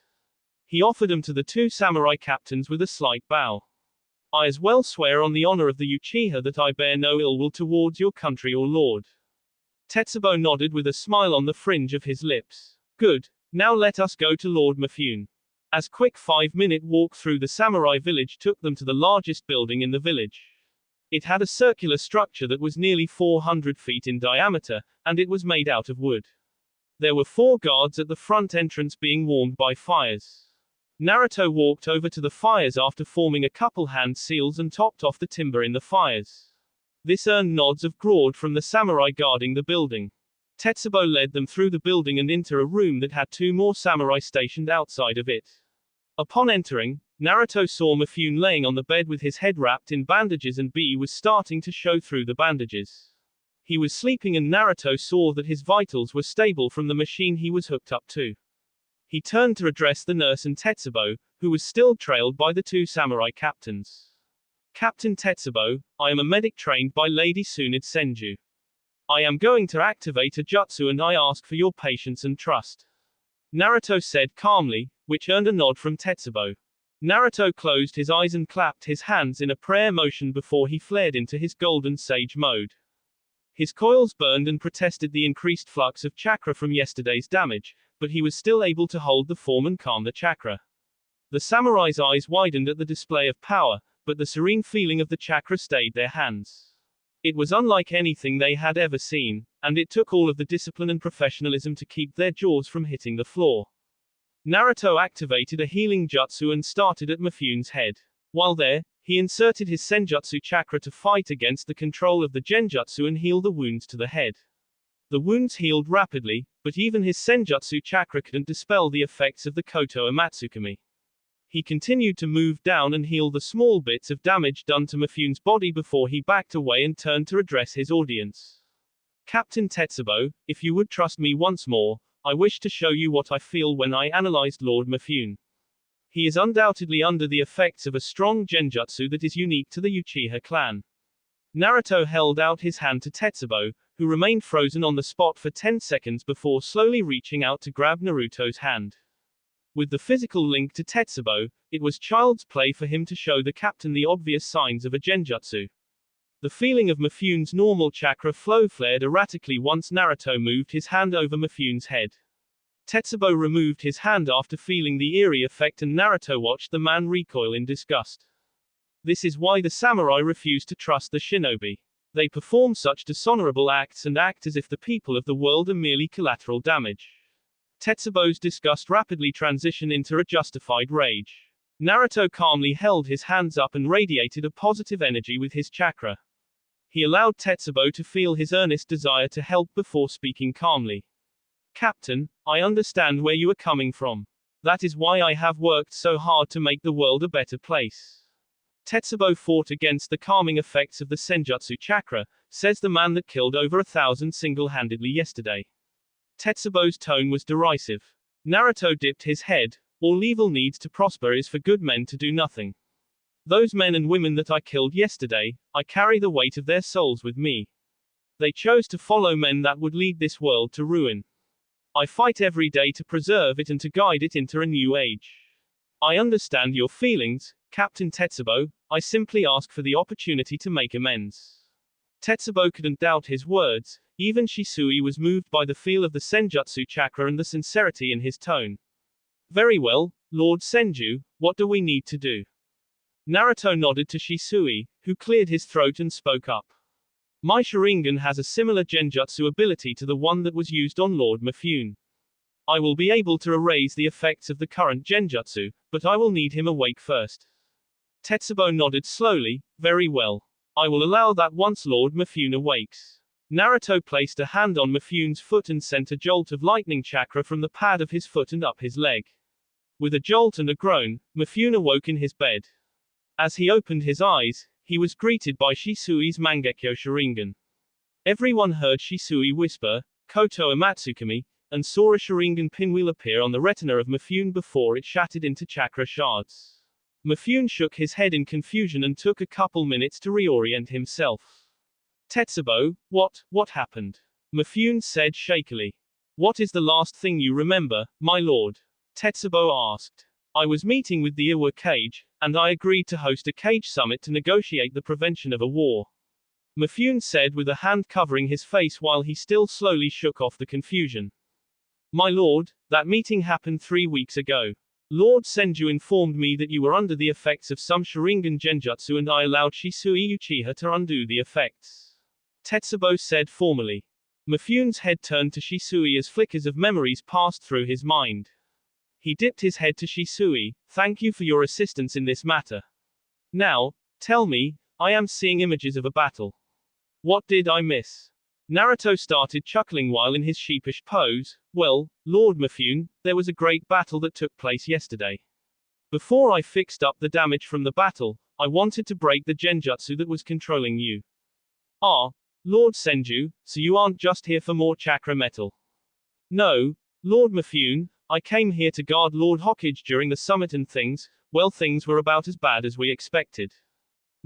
He offered them to the two samurai captains with a slight bow. I as well swear on the honor of the Uchiha that I bear no ill will towards your country or lord. Tetsubo nodded with a smile on the fringe of his lips. Good. Now let us go to Lord Mifune. As quick 5-minute walk through the samurai village took them to the largest building in the village. It had a circular structure that was nearly 400 feet in diameter, and it was made out of wood. There were 4 guards at the front entrance being warmed by fires. Naruto walked over to the fires after forming a couple hand seals and topped off the timber in the fires. This earned nods of grawd from the samurai guarding the building. Tetsubo led them through the building and into a room that had 2 more samurai stationed outside of it. Upon entering, Naruto saw Mifune laying on the bed with his head wrapped in bandages and B was starting to show through the bandages. He was sleeping and Naruto saw that his vitals were stable from the machine he was hooked up to. He turned to address the nurse and Tetsubo, who was still trailed by the 2 samurai captains. Captain Tetsubo, I am a medic trained by Lady Tsunade Senju. I am going to activate a jutsu and I ask for your patience and trust. Naruto said calmly, which earned a nod from Tetsubo. Naruto closed his eyes and clapped his hands in a prayer motion before he flared into his golden sage mode. His coils burned and protested the increased flux of chakra from yesterday's damage, but he was still able to hold the form and calm the chakra. The samurai's eyes widened at the display of power, but the serene feeling of the chakra stayed their hands. It was unlike anything they had ever seen, and it took all of the discipline and professionalism to keep their jaws from hitting the floor. Naruto activated a healing jutsu and started at Mifune's head. While there, he inserted his senjutsu chakra to fight against the control of the genjutsu and heal the wounds to the head. The wounds healed rapidly, but even his senjutsu chakra couldn't dispel the effects of the Koto Amatsukami. He continued to move down and heal the small bits of damage done to Mifune's body before he backed away and turned to address his audience. Captain Tetsubo, if you would trust me once more, I wish to show you what I feel when I analyzed Lord Mifune. He is undoubtedly under the effects of a strong genjutsu that is unique to the Uchiha clan. Naruto held out his hand to Tetsubo, who remained frozen on the spot for 10 seconds before slowly reaching out to grab Naruto's hand. With the physical link to Tetsubo, it was child's play for him to show the captain the obvious signs of a genjutsu. The feeling of Mifune's normal chakra flow flared erratically once Naruto moved his hand over Mifune's head. Tetsubo removed his hand after feeling the eerie effect and Naruto watched the man recoil in disgust. This is why the samurai refuse to trust the shinobi. They perform such dishonorable acts and act as if the people of the world are merely collateral damage. Tetsubo's disgust rapidly transitioned into a justified rage. Naruto calmly held his hands up and radiated a positive energy with his chakra. He allowed Tetsubo to feel his earnest desire to help before speaking calmly. Captain, I understand where you are coming from. That is why I have worked so hard to make the world a better place. Tetsubo fought against the calming effects of the senjutsu chakra, says the man that killed over 1,000 single-handedly yesterday. Tetsubo's tone was derisive. Naruto dipped his head. All evil needs to prosper is for good men to do nothing. Those men and women that I killed yesterday, I carry the weight of their souls with me. They chose to follow men that would lead this world to ruin. I fight every day to preserve it and to guide it into a new age. I understand your feelings, Captain Tetsubo. I simply ask for the opportunity to make amends. Tetsubo couldn't doubt his words. Even Shisui was moved by the feel of the senjutsu chakra and the sincerity in his tone. Very well, Lord Senju, what do we need to do? Naruto nodded to Shisui, who cleared his throat and spoke up. My Sharingan has a similar genjutsu ability to the one that was used on Lord Mifune. I will be able to erase the effects of the current genjutsu, but I will need him awake first. Tetsubo nodded slowly. Very well. I will allow that once Lord Mifune awakes. Naruto placed a hand on Mifune's foot and sent a jolt of lightning chakra from the pad of his foot and up his leg. With a jolt and a groan, Mifune awoke in his bed. As he opened his eyes, he was greeted by Shisui's Mangekyo Sharingan. Everyone heard Shisui whisper, Koto Amatsukami, and saw a Sharingan pinwheel appear on the retina of Mifune before it shattered into chakra shards. Mifune shook his head in confusion and took a couple minutes to reorient himself. Tetsubo, what happened? Mifune said shakily. What is the last thing you remember, my lord? Tetsubo asked. I was meeting with the Iwa Cage, and I agreed to host a cage summit to negotiate the prevention of a war. Mifune said with a hand covering his face while he still slowly shook off the confusion. My lord, that meeting happened 3 weeks ago. Lord Senju informed me that you were under the effects of some Sharingan genjutsu and I allowed Shisui Uchiha to undo the effects. Tetsubo said formally. Mifune's head turned to Shisui as flickers of memories passed through his mind. He dipped his head to Shisui, thank you for your assistance in this matter. Now, tell me, I am seeing images of a battle. What did I miss? Naruto started chuckling while in his sheepish pose. Well, Lord Mifune, there was a great battle that took place yesterday. Before I fixed up the damage from the battle, I wanted to break the genjutsu that was controlling you. Ah, Lord Senju, so you aren't just here for more chakra metal. No, Lord Mifune, I came here to guard Lord Hokage during the summit and things were about as bad as we expected.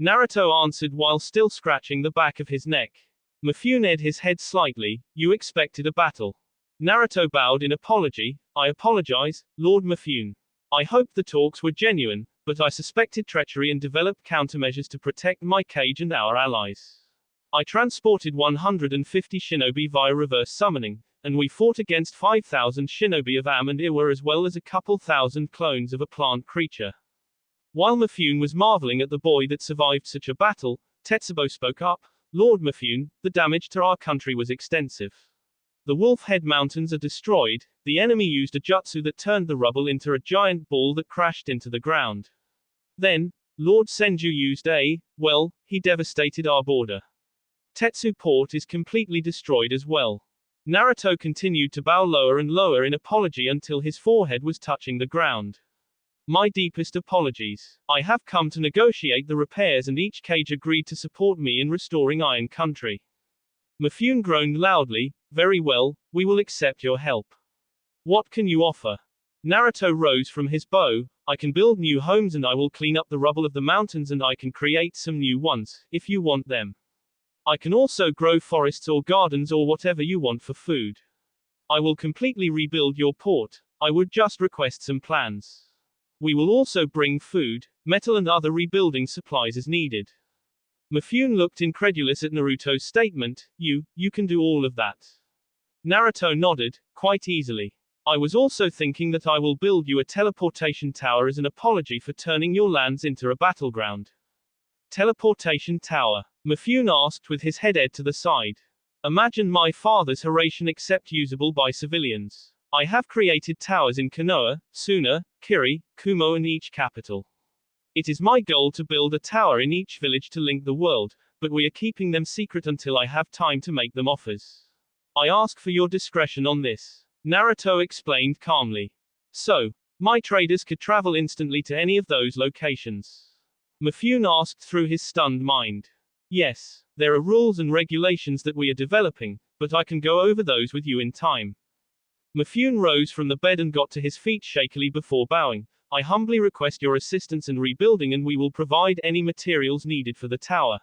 Naruto answered while still scratching the back of his neck. Mifune edged his head slightly, you expected a battle. Naruto bowed in apology, I apologize, Lord Mifune. I hoped the talks were genuine, but I suspected treachery and developed countermeasures to protect my cage and our allies. I transported 150 shinobi via reverse summoning, and we fought against 5,000 shinobi of Am and Iwa as well as a couple thousand clones of a plant creature. While Mifune was marveling at the boy that survived such a battle, Tetsubo spoke up, Lord Mifune, the damage to our country was extensive. The Wolf Head Mountains are destroyed, the enemy used a jutsu that turned the rubble into a giant ball that crashed into the ground. Then, Lord Senju used he devastated our border. Tetsu Port is completely destroyed as well. Naruto continued to bow lower and lower in apology until his forehead was touching the ground. My deepest apologies. I have come to negotiate the repairs and each cage agreed to support me in restoring Iron Country. Mifune groaned loudly, very well, we will accept your help. What can you offer? Naruto rose from his bow, I can build new homes and I will clean up the rubble of the mountains and I can create some new ones, if you want them. I can also grow forests or gardens or whatever you want for food. I will completely rebuild your port, I would just request some plans. We will also bring food, metal and other rebuilding supplies as needed. Mifune looked incredulous at Naruto's statement, you can do all of that. Naruto nodded, quite easily. I was also thinking that I will build you a teleportation tower as an apology for turning your lands into a battleground. Teleportation tower? Mifune asked with his head to the side. Imagine my father's Hiraishin except usable by civilians. I have created towers in Konoha, Suna, Kiri, Kumo and each capital. It is my goal to build a tower in each village to link the world, but we are keeping them secret until I have time to make them offers. I ask for your discretion on this. Naruto explained calmly. So, my traders could travel instantly to any of those locations? Mifune asked through his stunned mind. Yes, there are rules and regulations that we are developing, but I can go over those with you in time. Mifune rose from the bed and got to his feet shakily before bowing. I humbly request your assistance in rebuilding and we will provide any materials needed for the tower.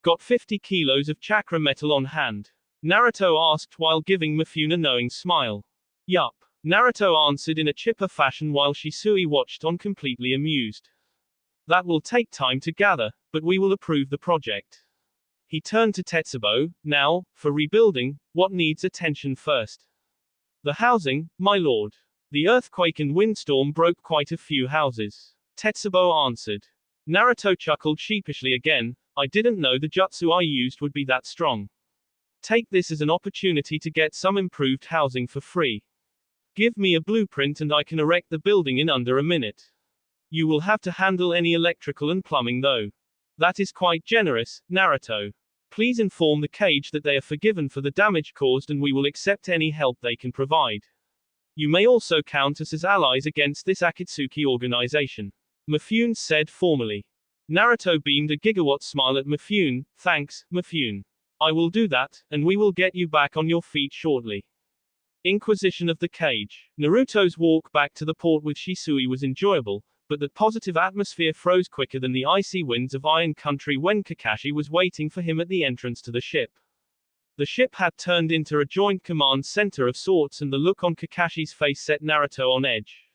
Got 50 kilos of chakra metal on hand? Naruto asked while giving Mifune a knowing smile. Yup. Naruto answered in a chipper fashion while Shisui watched on completely amused. That will take time to gather, but we will approve the project. He turned to Tetsubo, now, for rebuilding, what needs attention first? The housing, my lord. The earthquake and windstorm broke quite a few houses. Tetsubo answered. Naruto chuckled sheepishly again, I didn't know the jutsu I used would be that strong. Take this as an opportunity to get some improved housing for free. Give me a blueprint and I can erect the building in under a minute. You will have to handle any electrical and plumbing though. That is quite generous, Naruto. Please inform the cage that they are forgiven for the damage caused and we will accept any help they can provide. You may also count us as allies against this Akatsuki organization. Mifune said formally. Naruto beamed a gigawatt smile at Mifune, thanks, Mifune. I will do that, and we will get you back on your feet shortly. Inquisition of the Cage. Naruto's walk back to the port with Shisui was enjoyable, but the positive atmosphere froze quicker than the icy winds of Iron Country when Kakashi was waiting for him at the entrance to the ship. The ship had turned into a joint command center of sorts, and the look on Kakashi's face set Naruto on edge.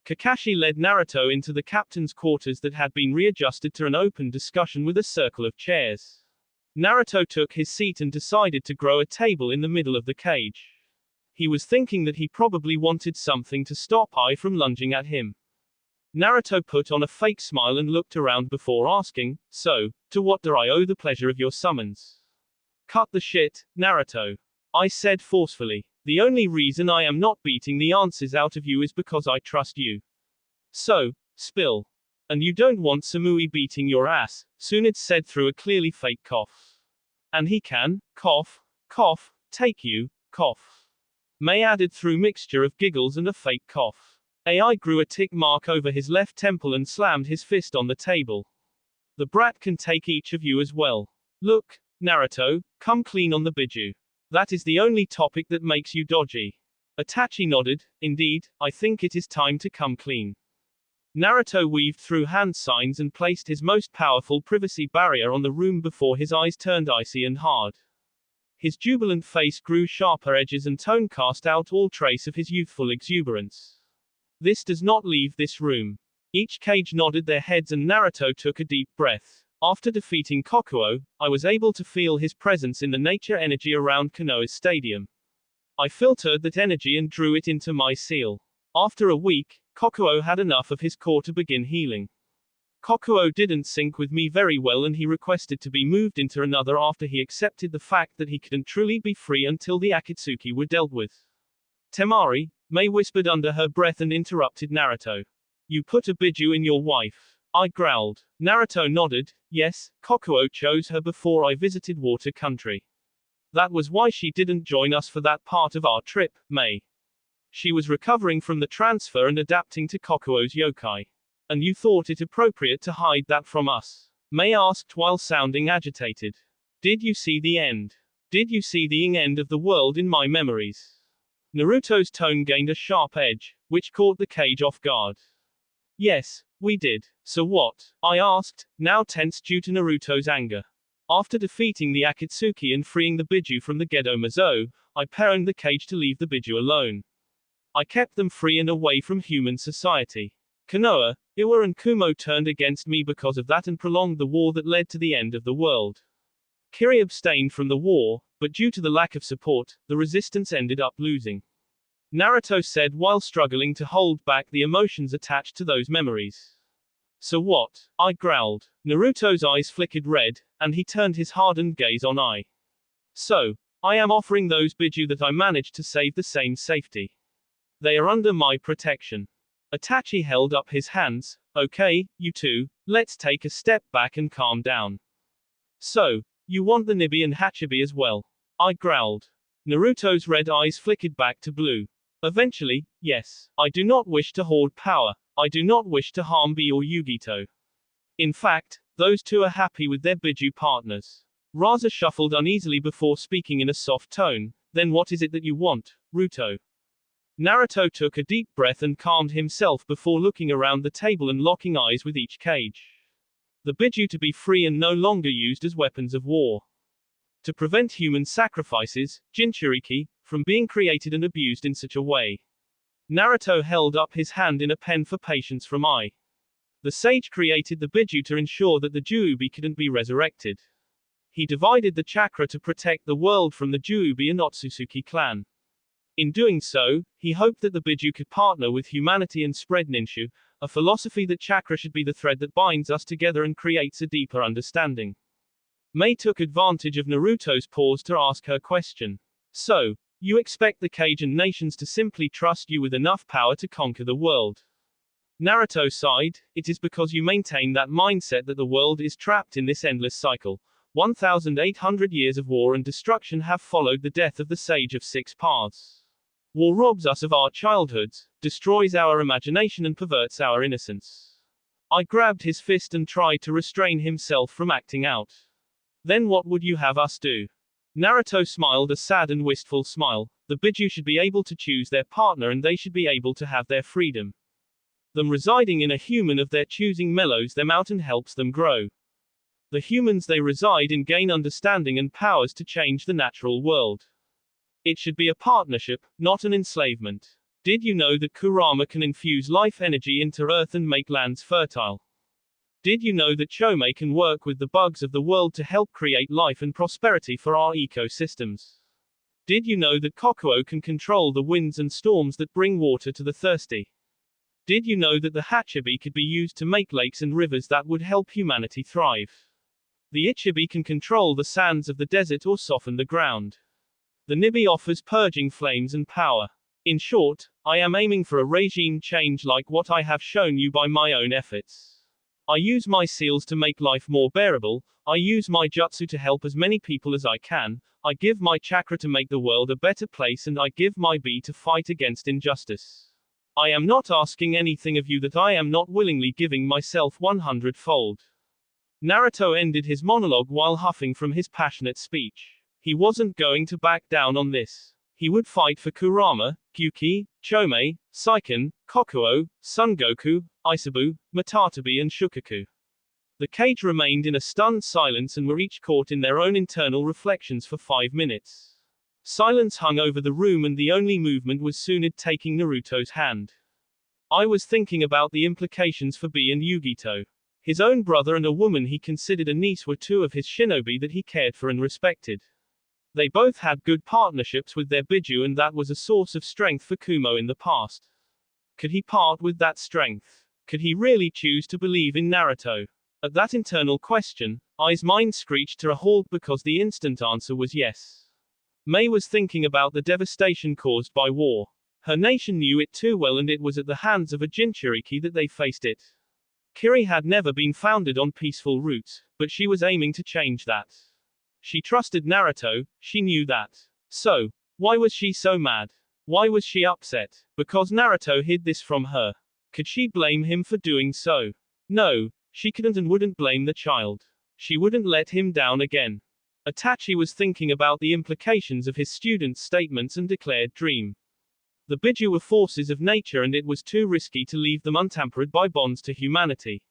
Kakashi led Naruto into the captain's quarters that had been readjusted to an open discussion with a circle of chairs. Naruto took his seat and decided to grow a table in the middle of the cage. He was thinking that he probably wanted something to stop Ai from lunging at him. Naruto put on a fake smile and looked around before asking, "So, to what do I owe the pleasure of your summons?" "Cut the shit, Naruto," I said forcefully. "The only reason I am not beating the answers out of you is because I trust you. So, spill. And you don't want Samui beating your ass," Tsunade said through a clearly fake cough. "And he can, cough, cough, take you, cough." May added through mixture of giggles and a fake cough. AI grew a tick mark over his left temple and slammed his fist on the table. "The brat can take each of you as well. Look, Naruto, come clean on the biju. That is the only topic that makes you dodgy." Itachi nodded. "Indeed, I think it is time to come clean." Naruto weaved through hand signs and placed his most powerful privacy barrier on the room before his eyes turned icy and hard. His jubilant face grew sharper edges and tone cast out all trace of his youthful exuberance. "This does not leave this room." Each cage nodded their heads and Naruto took a deep breath. After defeating Kokuo, I was able to feel his presence in the nature energy around Konoha's stadium. I filtered that energy and drew it into my seal. After a week, Kokuo had enough of his core to begin healing. Kokuo didn't sync with me very well and he requested to be moved into another after he accepted the fact that he couldn't truly be free until the Akatsuki were dealt with. "Temari," May whispered under her breath and interrupted Naruto. "You put a biju in your wife," I growled. Naruto nodded. "Yes, Kokuo chose her before I visited Water Country. That was why she didn't join us for that part of our trip, May. She was recovering from the transfer and adapting to Kokuo's yokai. And you thought it appropriate to hide that from us?" May asked while sounding agitated. "Did you see the end? Did you see the end of the world in my memories?" Naruto's tone gained a sharp edge, which caught the cage off guard. "Yes, we did. So what?" I asked, now tense due to Naruto's anger. After defeating the Akatsuki and freeing the biju from the Gedo Mazo, I pawned the cage to leave the biju alone. I kept them free and away from human society. Konoha, Iwa and Kumo turned against me because of that and prolonged the war that led to the end of the world. Kiri abstained from the war, but due to the lack of support, the resistance ended up losing. Naruto said while struggling to hold back the emotions attached to those memories. "So what?" I growled. Naruto's eyes flickered red, and he turned his hardened gaze on I. "So, I am offering those biju that I managed to save the same safety. They are under my protection." Itachi held up his hands. "Okay, you two, let's take a step back and calm down. So, you want the Nibi and Hachibi as well?" I growled. Naruto's red eyes flickered back to blue. "Eventually, yes. I do not wish to hoard power. I do not wish to harm Bi or Yugito. In fact, those two are happy with their biju partners." Raza shuffled uneasily before speaking in a soft tone. "Then what is it that you want, Ruto?" Naruto took a deep breath and calmed himself before looking around the table and locking eyes with each cage. The biju to be free and no longer used as weapons of war. To prevent human sacrifices, Jinchuriki, from being created and abused in such a way. Naruto held up his hand in a pen for patience from I. The sage created the biju to ensure that the Juubi couldn't be resurrected. He divided the chakra to protect the world from the Juubi and Otsutsuki clan. In doing so, he hoped that the biju could partner with humanity and spread ninshu, a philosophy that chakra should be the thread that binds us together and creates a deeper understanding. May took advantage of Naruto's pause to ask her question. "So, you expect the Kajin nations to simply trust you with enough power to conquer the world?" Naruto sighed. "It is because you maintain that mindset that the world is trapped in this endless cycle. 1,800 years of war and destruction have followed the death of the Sage of Six Paths. War robs us of our childhoods, destroys our imagination and perverts our innocence." I grabbed his fist and tried to restrain himself from acting out. "Then what would you have us do? Naruto smiled a sad and wistful smile. The Biju should be able to choose their partner and they should be able to have their freedom. Them residing in a human of their choosing mellows them out and helps them grow. The humans they reside in gain understanding and powers to change the natural world. It should be a partnership, not an enslavement. Did you know that Kurama can infuse life energy into earth and make lands fertile? Did you know that Chome can work with the bugs of the world to help create life and prosperity for our ecosystems? Did you know that Kokuo can control the winds and storms that bring water to the thirsty? Did you know that the Hachibi could be used to make lakes and rivers that would help humanity thrive? The Ichibi can control the sands of the desert or soften the ground. The Nibi offers purging flames and power. In short, I am aiming for a regime change like what I have shown you by my own efforts. I use my seals to make life more bearable, I use my jutsu to help as many people as I can, I give my chakra to make the world a better place and I give my bi to fight against injustice. I am not asking anything of you that I am not willingly giving myself 100-fold. Naruto ended his monologue while huffing from his passionate speech. He wasn't going to back down on this. He would fight for Kurama, Gyuki, Chome, Seiken, Kokuo, Son Goku, Isabu, Matatabi and Shukaku. The cage remained in a stunned silence and were each caught in their own internal reflections for 5 minutes. Silence hung over the room and the only movement was Tsunade taking Naruto's hand. I was thinking about the implications for Bi and Yugito. His own brother and a woman he considered a niece were two of his shinobi that he cared for and respected. They both had good partnerships with their Biju and that was a source of strength for Kumo in the past. Could he part with that strength? Could he really choose to believe in Naruto? At that internal question, Ai's mind screeched to a halt because the instant answer was yes. Mei was thinking about the devastation caused by war. Her nation knew it too well and it was at the hands of a Jinchuriki that they faced it. Kiri had never been founded on peaceful roots, but she was aiming to change that. She trusted Naruto, she knew that. So, why was she so mad? Why was she upset? Because Naruto hid this from her. Could she blame him for doing so? No, she couldn't and wouldn't blame the child. She wouldn't let him down again. Itachi was thinking about the implications of his students' statements and declared dream. The Biju were forces of nature and it was too risky to leave them untampered by bonds to humanity.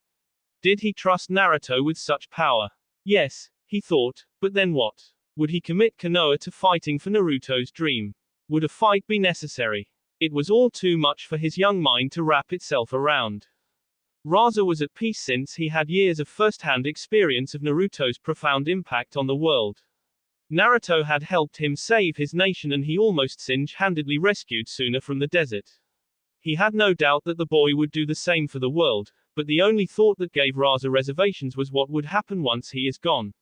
Did he trust Naruto with such power? Yes, he thought, but then what? Would he commit Konoha to fighting for Naruto's dream? Would a fight be necessary? It was all too much for his young mind to wrap itself around. Raza was at peace since he had years of first-hand experience of Naruto's profound impact on the world. Naruto had helped him save his nation and he almost single-handedly rescued Suna from the desert. He had no doubt that the boy would do the same for the world, but the only thought that gave Raza reservations was what would happen once he is gone.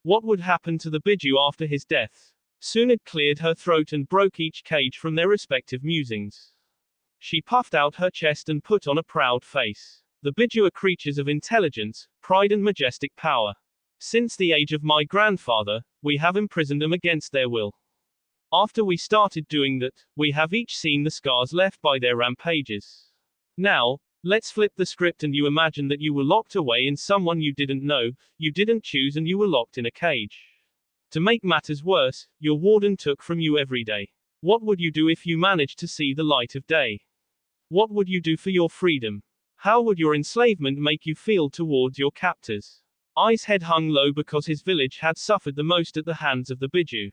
What would happen to the Biju after his death? Tsunade cleared her throat and broke each cage from their respective musings. She puffed out her chest and put on a proud face. The Biju are creatures of intelligence, pride and majestic power. Since the age of my grandfather, we have imprisoned them against their will. After we started doing that, we have each seen the scars left by their rampages. Now, let's flip the script and you imagine that you were locked away in someone you didn't know, you didn't choose and you were locked in a cage. To make matters worse, your warden took from you every day. What would you do if you managed to see the light of day? What would you do for your freedom? How would your enslavement make you feel towards your captors? Ai's head hung low because his village had suffered the most at the hands of the Biju.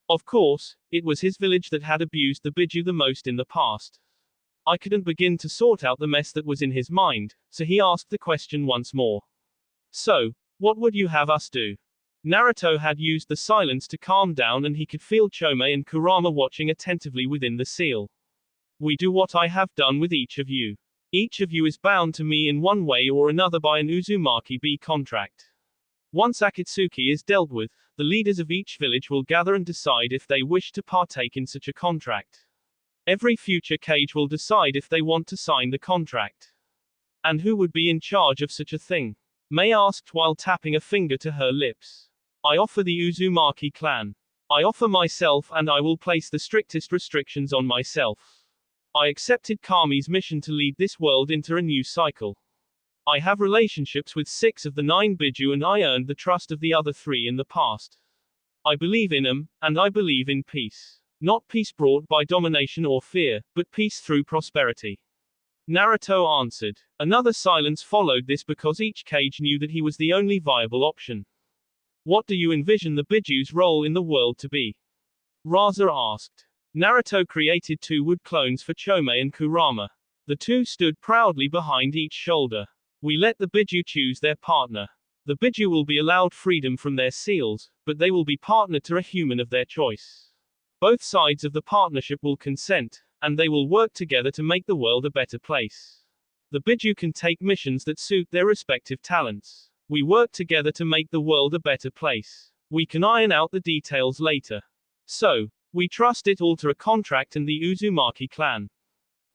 Of course, it was his village that had abused the Biju the most in the past. I couldn't begin to sort out the mess that was in his mind, so he asked the question once more. So, what would you have us do? Naruto had used the silence to calm down and he could feel Chome and Kurama watching attentively within the seal. We do what I have done with each of you. Each of you is bound to me in one way or another by an Uzumaki B contract. Once Akatsuki is dealt with, the leaders of each village will gather and decide if they wish to partake in such a contract. Every future cage will decide if they want to sign the contract. And who would be in charge of such a thing? Mei asked while tapping a finger to her lips. I offer the Uzumaki clan. I offer myself and I will place the strictest restrictions on myself. I accepted Kami's mission to lead this world into a new cycle. I have relationships with 6 of the 9 Biju and I earned the trust of the other 3 in the past. I believe in them, and I believe in peace. Not peace brought by domination or fear, but peace through prosperity. Naruto answered. Another silence followed this because each cage knew that he was the only viable option. What do you envision the Biju's role in the world to be? Raza asked. Naruto created 2 wood clones for Chome and Kurama. The 2 stood proudly behind each shoulder. We let the Biju choose their partner. The Biju will be allowed freedom from their seals, but they will be partnered to a human of their choice. Both sides of the partnership will consent, and they will work together to make the world a better place. The Biju can take missions that suit their respective talents. We work together to make the world a better place. We can iron out the details later. So, we trust it all to a contract and the Uzumaki clan?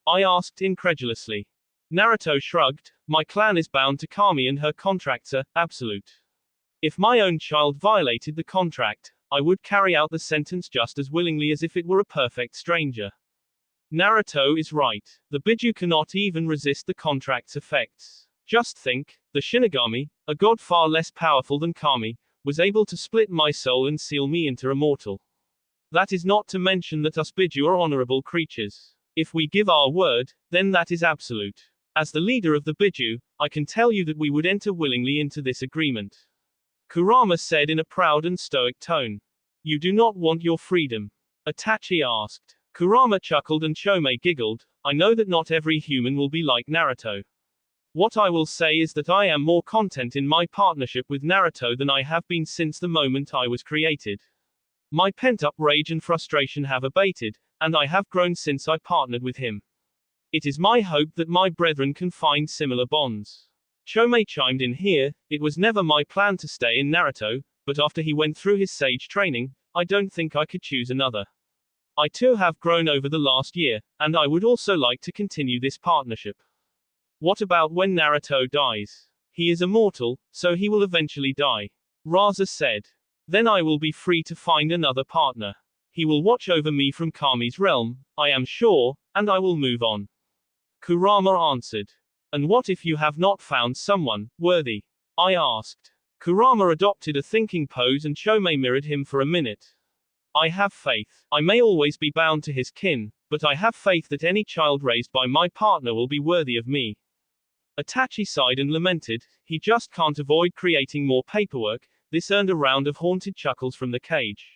I asked incredulously. Naruto shrugged. My clan is bound to Kami and her contracts are absolute. If my own child violated the contract, I would carry out the sentence just as willingly as if it were a perfect stranger. Naruto is right. The Biju cannot even resist the contract's effects. Just think, the Shinigami, a god far less powerful than Kami, was able to split my soul and seal me into immortal. That is not to mention that us Biju are honorable creatures. If we give our word, then that is absolute. As the leader of the Biju, I can tell you that we would enter willingly into this agreement. Kurama said in a proud and stoic tone. You do not want your freedom? Itachi asked. Kurama chuckled and Chome giggled. I know that not every human will be like Naruto. What I will say is that I am more content in my partnership with Naruto than I have been since the moment I was created. My pent-up rage and frustration have abated, and I have grown since I partnered with him. It is my hope that my brethren can find similar bonds. Chome chimed in here. It was never my plan to stay in Naruto, but after he went through his sage training, I don't think I could choose another. I too have grown over the last year, and I would also like to continue this partnership. What about when Naruto dies? He is immortal, so he will eventually die. Raza said. Then I will be free to find another partner. He will watch over me from Kami's realm, I am sure, and I will move on. Kurama answered. And what if you have not found someone worthy? I asked. Kurama adopted a thinking pose and Chome mirrored him for a minute. I have faith. I may always be bound to his kin, but I have faith that any child raised by my partner will be worthy of me. Itachi sighed and lamented. He just can't avoid creating more paperwork. This earned a round of haunted chuckles from the cage.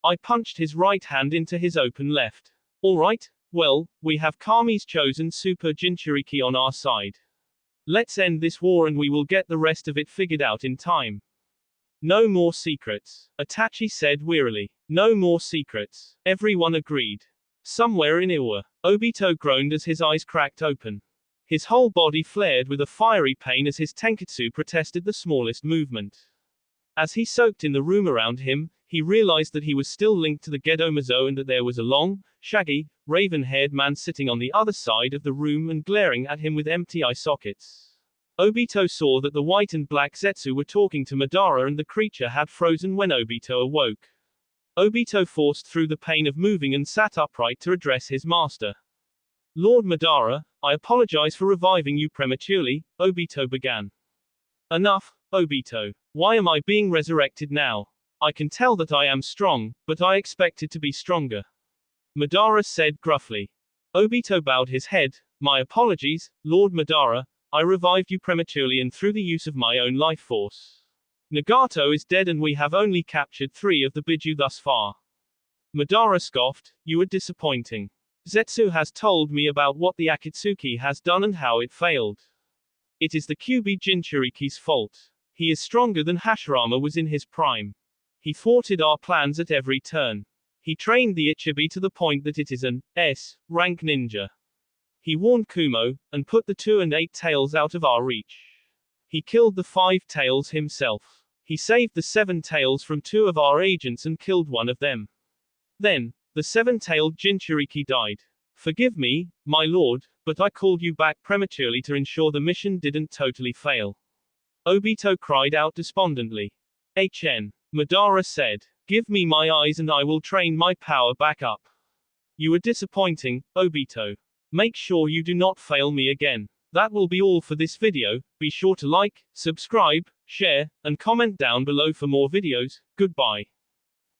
I punched his right hand into his open left. All right, well, we have Kami's chosen Super Jinchuriki on our side. Let's end this war and we will get the rest of it figured out in time. No more secrets, Itachi said wearily. No more secrets. Everyone agreed. Somewhere in Iwa, Obito groaned as his eyes cracked open. His whole body flared with a fiery pain as his tenketsu protested the smallest movement. As he soaked in the room around him, he realized that he was still linked to the Gedomazo and that there was a long, shaggy, raven-haired man sitting on the other side of the room and glaring at him with empty eye sockets. Obito saw that the white and black Zetsu were talking to Madara and the creature had frozen when Obito awoke. Obito forced through the pain of moving and sat upright to address his master. Lord Madara, I apologize for reviving you prematurely, Obito began. Enough, Obito. Why am I being resurrected now? I can tell that I am strong, but I expected to be stronger. Madara said gruffly. Obito bowed his head. My apologies, Lord Madara, I revived you prematurely and through the use of my own life force. Nagato is dead and we have only captured 3 of the Biju thus far. Madara scoffed. You are disappointing. Zetsu has told me about what the Akatsuki has done and how it failed. It is the Kyuubi Jinchuriki's fault. He is stronger than Hashirama was in his prime. He thwarted our plans at every turn. He trained the Ichibi to the point that it is an S-rank ninja. He warned Kumo, and put the 2 and 8 tails out of our reach. He killed the 5 tails himself. He saved the 7 tails from 2 of our agents and killed one of them. Then, the 7-tailed Jinchuriki died. Forgive me, my lord, but I called you back prematurely to ensure the mission didn't totally fail. Obito cried out despondently. HN. Madara said. Give me my eyes and I will train my power back up. You are disappointing, Obito. Make sure you do not fail me again. That will be all for this video. Be sure to like, subscribe, share, and comment down below for more videos. Goodbye.